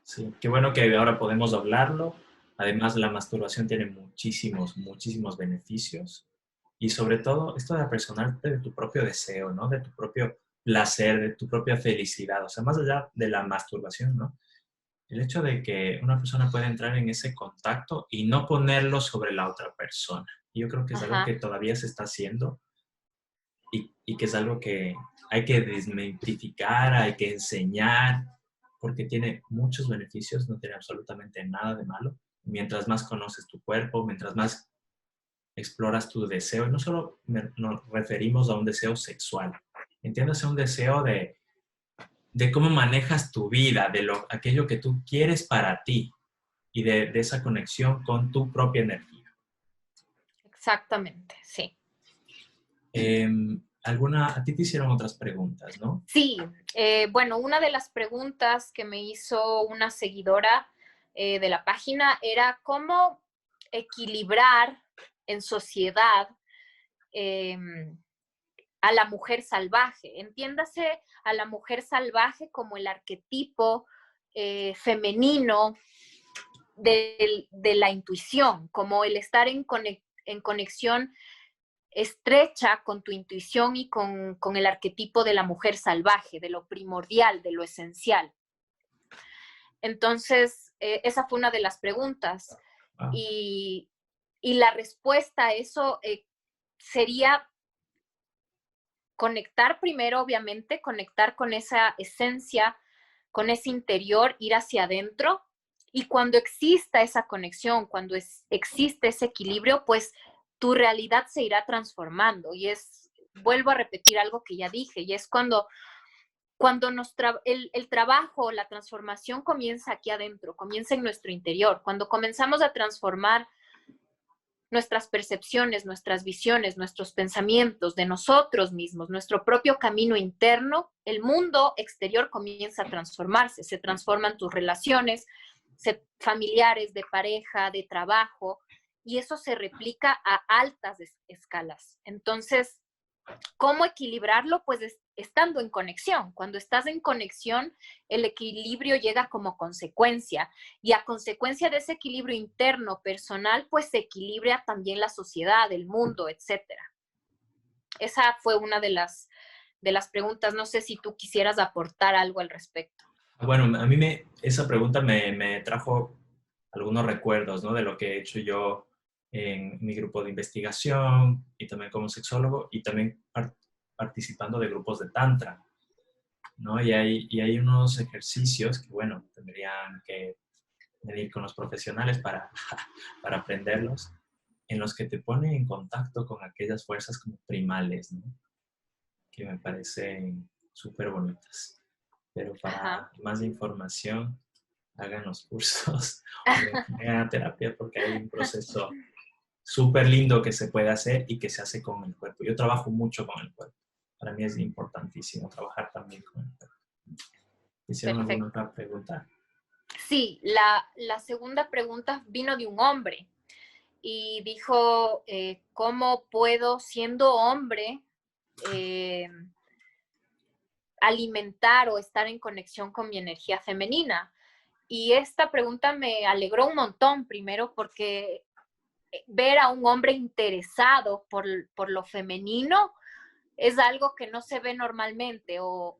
sí, qué bueno que ahora podemos hablarlo. Además, la masturbación tiene muchísimos, muchísimos beneficios. Y sobre todo, esto de apersonarte de tu propio deseo, ¿no? De tu propio placer, de tu propia felicidad. O sea, más allá de la masturbación, ¿no? El hecho de que una persona pueda entrar en ese contacto y no ponerlo sobre la otra persona. Yo creo que es algo Ajá, que todavía se está haciendo y que es algo que hay que desmitificar, hay que enseñar, porque tiene muchos beneficios, no tiene absolutamente nada de malo. Mientras más conoces tu cuerpo, mientras más exploras tu deseo, y no solo nos referimos a un deseo sexual, entiéndase un deseo de cómo manejas tu vida, de aquello que tú quieres para ti y de esa conexión con tu propia energía. exactamente, sí. A ti te hicieron otras preguntas, ¿no? Sí, bueno, una de las preguntas que me hizo una seguidora de la página era cómo equilibrar en sociedad eh, a la mujer salvaje. Entiéndase a la mujer salvaje como el arquetipo femenino de la intuición, como el estar en conexión estrecha con tu intuición y con el arquetipo de la mujer salvaje, de lo primordial, de lo esencial. Entonces, esa fue una de las preguntas. Ah, Y, y la respuesta a eso sería conectar primero, obviamente, conectar con esa esencia, con ese interior, ir hacia adentro. Y cuando exista esa conexión, cuando existe ese equilibrio, pues tu realidad se irá transformando. Y vuelvo a repetir algo que ya dije, y es cuando el trabajo, la transformación comienza aquí adentro, comienza en nuestro interior. Cuando comenzamos a transformar nuestras percepciones, nuestras visiones, nuestros pensamientos de nosotros mismos, nuestro propio camino interno, el mundo exterior comienza a transformarse, se transforman tus relaciones, familiares, de pareja, de trabajo, y eso se replica a altas escalas. Entonces, ¿cómo equilibrarlo? Pues estando en conexión. Cuando estás en conexión, el equilibrio llega como consecuencia, y a consecuencia de ese equilibrio interno, personal, pues se equilibra también la sociedad, el mundo, etcétera. Esa fue una de las preguntas. No sé si tú quisieras aportar algo al respecto. Bueno, a mí esa pregunta me trajo algunos recuerdos, ¿no? De lo que he hecho yo en mi grupo de investigación y también como sexólogo y también participando de grupos de tantra, ¿no? Y hay unos ejercicios que, bueno, tendrían que venir con los profesionales para aprenderlos, en los que te pone en contacto con aquellas fuerzas como primales, ¿no? Que me parecen súper bonitas. Pero Ajá. para más información, hagan los cursos o vengan a terapia porque hay un proceso súper lindo que se puede hacer y que se hace con el cuerpo. Yo trabajo mucho con el cuerpo. Para mí es importantísimo trabajar también con el cuerpo. ¿Hicieron alguna Perfecto. otra pregunta? Sí, la segunda pregunta vino de un hombre y dijo, ¿cómo puedo, siendo hombre, eh, alimentar o estar en conexión con mi energía femenina? Y esta pregunta me alegró un montón, primero porque ver a un hombre interesado por lo femenino es algo que no se ve normalmente o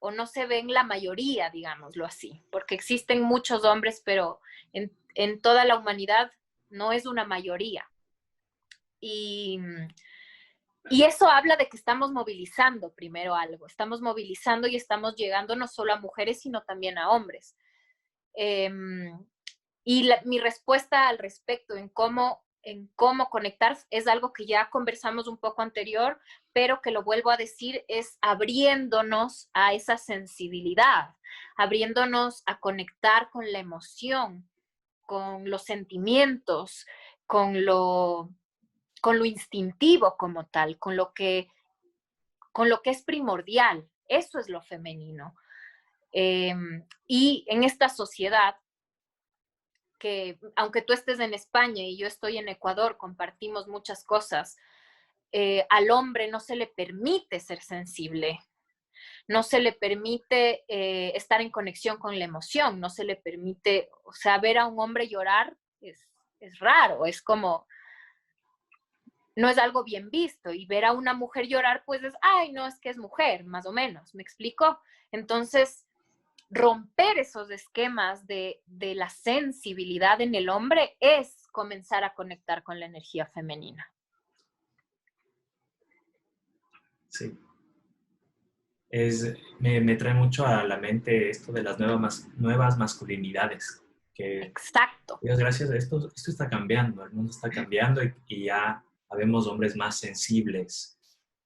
no se ve en la mayoría, digámoslo así, porque existen muchos hombres, pero en toda la humanidad no es una mayoría. Y, y eso habla de que estamos movilizando primero algo, estamos movilizando y estamos llegando no solo a mujeres, sino también a hombres. Eh, mi respuesta al respecto en cómo conectar es algo que ya conversamos un poco anterior, pero que lo vuelvo a decir, es abriéndonos a esa sensibilidad, abriéndonos a conectar con la emoción, con los sentimientos, con lo, con lo instintivo como tal, con lo que es primordial. Eso es lo femenino. Y en esta sociedad, que aunque tú estés en España y yo estoy en Ecuador, compartimos muchas cosas, al hombre no se le permite ser sensible, no se le permite estar en conexión con la emoción, no se le permite, o sea, ver a un hombre llorar es raro, es como, no es algo bien visto, y ver a una mujer llorar, pues es, ay, no, es que es mujer, más o menos, ¿me explico? Entonces, romper esos esquemas de la sensibilidad en el hombre es comenzar a conectar con la energía femenina. Sí. Me trae mucho a la mente esto de las nuevas masculinidades, que Exacto. Dios gracias a esto está cambiando, el mundo está cambiando y ya habemos hombres más sensibles,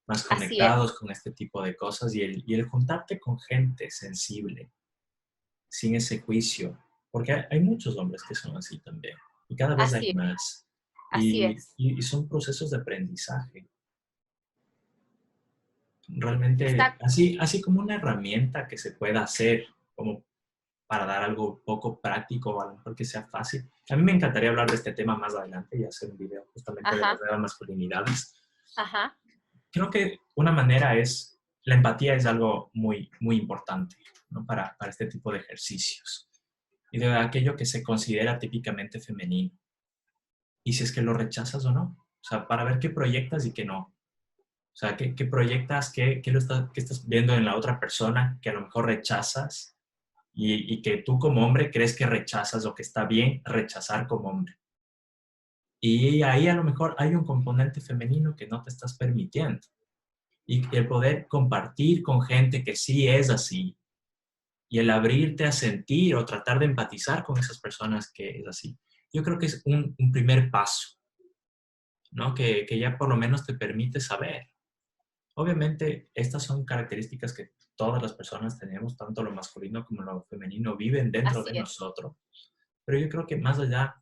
más Así es. conectados con este tipo de cosas y el juntarte con gente sensible, sin ese juicio, porque hay muchos hombres que son así también y cada vez hay Así es. más Así es. y son procesos de aprendizaje. Realmente, Exacto. así como una herramienta que se pueda hacer, como para dar algo poco práctico o a lo mejor que sea fácil. A mí me encantaría hablar de este tema más adelante y hacer un video justamente de las Ajá. nuevas masculinidades. Ajá. Creo que una manera es, la empatía es algo muy, muy importante, ¿no? Para este tipo de ejercicios y de aquello que se considera típicamente femenino. Y si es que lo rechazas o no. O sea, para ver qué proyectas y qué no. O sea, qué proyectas, qué estás viendo en la otra persona que a lo mejor rechazas y que tú como hombre crees que rechazas o que está bien rechazar como hombre. Y ahí a lo mejor hay un componente femenino que no te estás permitiendo. Y el poder compartir con gente que sí es así y el abrirte a sentir o tratar de empatizar con esas personas que es así. Yo creo que es un primer paso, ¿no? Que ya por lo menos te permite saber. Obviamente, estas son características que todas las personas tenemos, tanto lo masculino como lo femenino, viven dentro Así de es. nosotros. Pero yo creo que más allá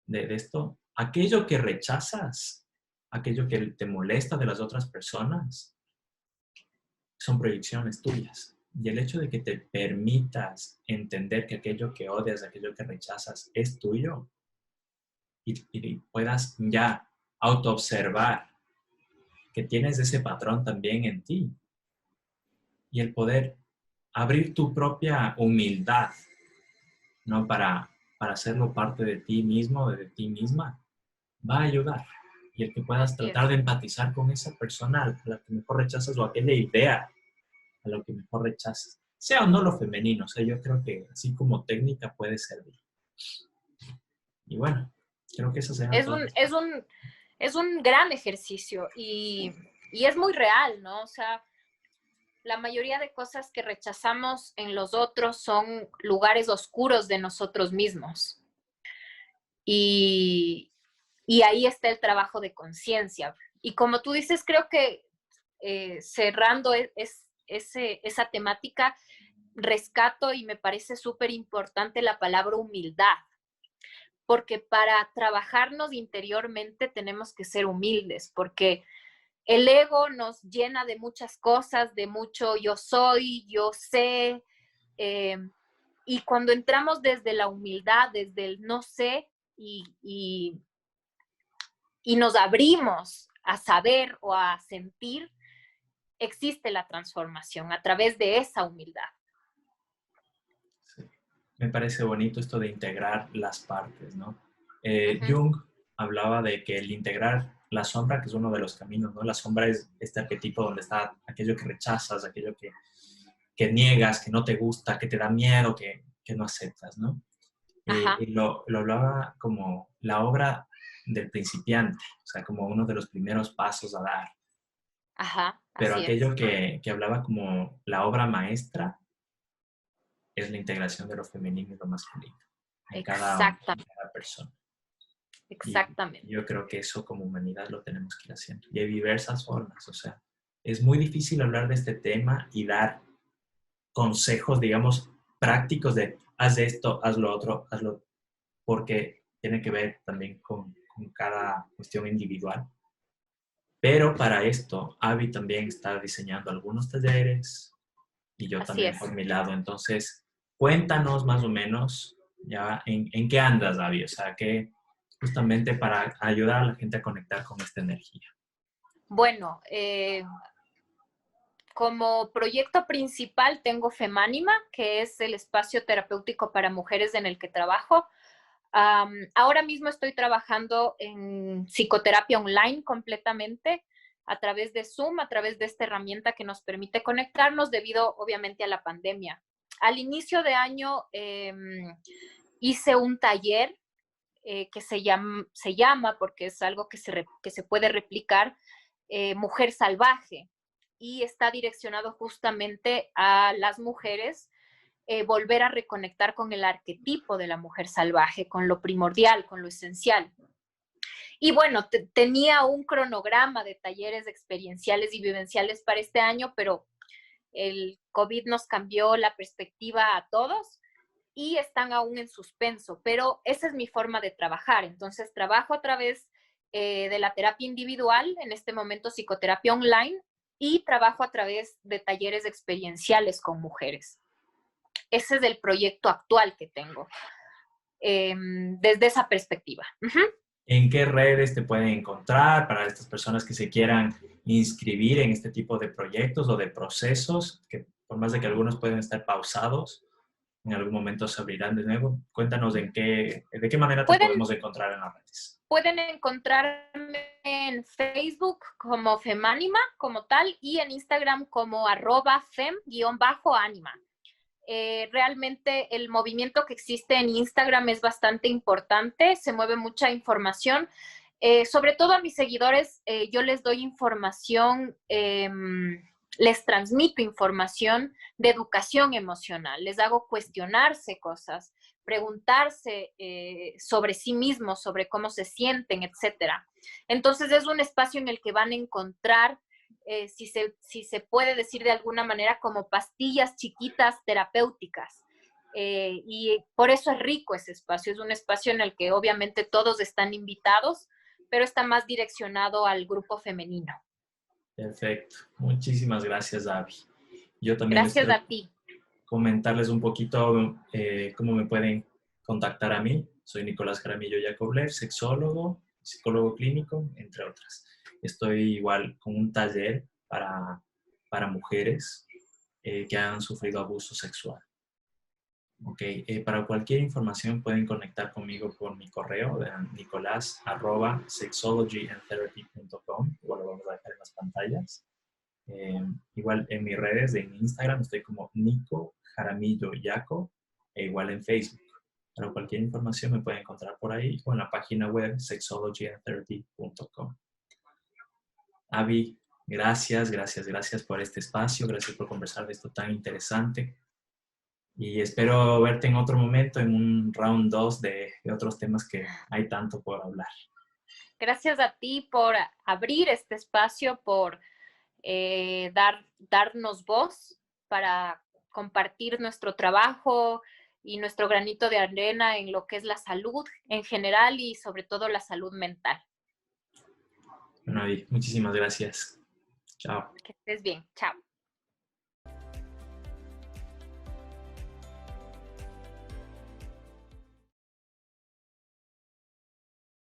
de esto, aquello que rechazas, aquello que te molesta de las otras personas, son proyecciones tuyas. Y el hecho de que te permitas entender que aquello que odias, aquello que rechazas es tuyo y puedas ya autoobservar que tienes ese patrón también en ti y el poder abrir tu propia humildad, ¿no? Para hacerlo parte de ti mismo, de ti misma, va a ayudar. Y el que puedas Así tratar es. de empatizar con esa persona a la que mejor rechazas o aquella idea a lo que mejor rechazas. Sea o no lo femenino, o sea, yo creo que así como técnica puede servir. Y bueno, creo que esas eran Es todas. un, es un, es un gran ejercicio y es muy real, ¿no? O sea, la mayoría de cosas que rechazamos en los otros son lugares oscuros de nosotros mismos. Y, y ahí está el trabajo de conciencia. Y como tú dices, creo que cerrando esa temática, rescato y me parece súper importante la palabra humildad, porque para trabajarnos interiormente tenemos que ser humildes, porque el ego nos llena de muchas cosas, de mucho yo soy, yo sé, eh, y cuando entramos desde la humildad, desde el no sé, y nos abrimos a saber o a sentir, existe la transformación a través de esa humildad. Sí. Me parece bonito esto de integrar las partes, ¿no? Uh-huh. Jung hablaba de que el integrar la sombra, que es uno de los caminos, ¿no? La sombra es este arquetipo donde está aquello que rechazas, aquello que niegas, que no te gusta, que te da miedo, que no aceptas, ¿no? Ajá, Y lo hablaba como la obra del principiante, o sea, como uno de los primeros pasos a dar. ajá, Pero así es. aquello que hablaba como la obra maestra es la integración de lo femenino y lo masculino en Exactamente, cada persona. Y exactamente. yo creo que eso como humanidad lo tenemos que ir haciendo. Y hay diversas formas, o sea, es muy difícil hablar de este tema y dar consejos, digamos, prácticos de haz esto, haz lo otro, hazlo, porque tiene que ver también con cada cuestión individual. Pero para esto, Avi también está diseñando algunos talleres y yo Así también es. por mi lado. Entonces, cuéntanos más o menos ya en qué andas, Avi, o sea, que justamente para ayudar a la gente a conectar con esta energía. Bueno, como proyecto principal tengo Femánima, que es el espacio terapéutico para mujeres en el que trabajo. Ahora mismo estoy trabajando en psicoterapia online completamente a través de Zoom, a través de esta herramienta que nos permite conectarnos debido obviamente a la pandemia. Al inicio de año hice un taller que se llama, porque es algo que se puede replicar, Mujer Salvaje, y está direccionado justamente a las mujeres volver a reconectar con el arquetipo de la mujer salvaje, con lo primordial, con lo esencial. Y bueno, tenía un cronograma de talleres experienciales y vivenciales para este año, pero el COVID nos cambió la perspectiva a todos y están aún en suspenso, pero esa es mi forma de trabajar. Entonces, trabajo a través de la terapia individual, en este momento psicoterapia online, y trabajo a través de talleres experienciales con mujeres. Ese es el proyecto actual que tengo desde esa perspectiva. Uh-huh. ¿En qué redes te pueden encontrar para estas personas que se quieran inscribir en este tipo de proyectos o de procesos, que por más de que algunos pueden estar pausados, en algún momento se abrirán de nuevo? Cuéntanos de qué manera te Pueden, podemos encontrar en las redes. pueden encontrarme en Facebook como Femánima, como tal, y en Instagram como @fem_anima. Realmente el movimiento que existe en Instagram es bastante importante, se mueve mucha información. Sobre todo a mis seguidores, yo les doy información, les transmito información de educación emocional, les hago cuestionarse cosas, preguntarse sobre sí mismos, sobre cómo se sienten, etcétera. Entonces es un espacio en el que van a encontrar si se puede decir de alguna manera, como pastillas chiquitas terapéuticas. Y por eso es rico ese espacio. Es un espacio en el que obviamente todos están invitados, pero está más direccionado al grupo femenino. Perfecto. Muchísimas gracias, Avi. Yo también les Gracias quiero a ti. comentarles un poquito cómo me pueden contactar a mí. Soy Nicolás Jaramillo Yakovlev, sexólogo, psicólogo clínico, entre otras. Estoy igual con un taller para mujeres que han sufrido abuso sexual. Ok, para cualquier información pueden conectar conmigo por mi correo de nicolas@sexologyandtherapy.com. Igual lo vamos a dejar en las pantallas. Igual en mis redes, en Instagram, estoy como Nico Jaramillo Yaco, e igual en Facebook. Para cualquier información me pueden encontrar por ahí o en la página web sexologyandtherapy.com. Avi, gracias por este espacio, gracias por conversar de esto tan interesante. Y espero verte en otro momento, en un round 2 de otros temas que hay tanto por hablar. Gracias a ti por abrir este espacio, por darnos voz para compartir nuestro trabajo y nuestro granito de arena en lo que es la salud en general y sobre todo la salud mental. Bueno, Avi, muchísimas gracias. Chao. Que estés bien. Chao.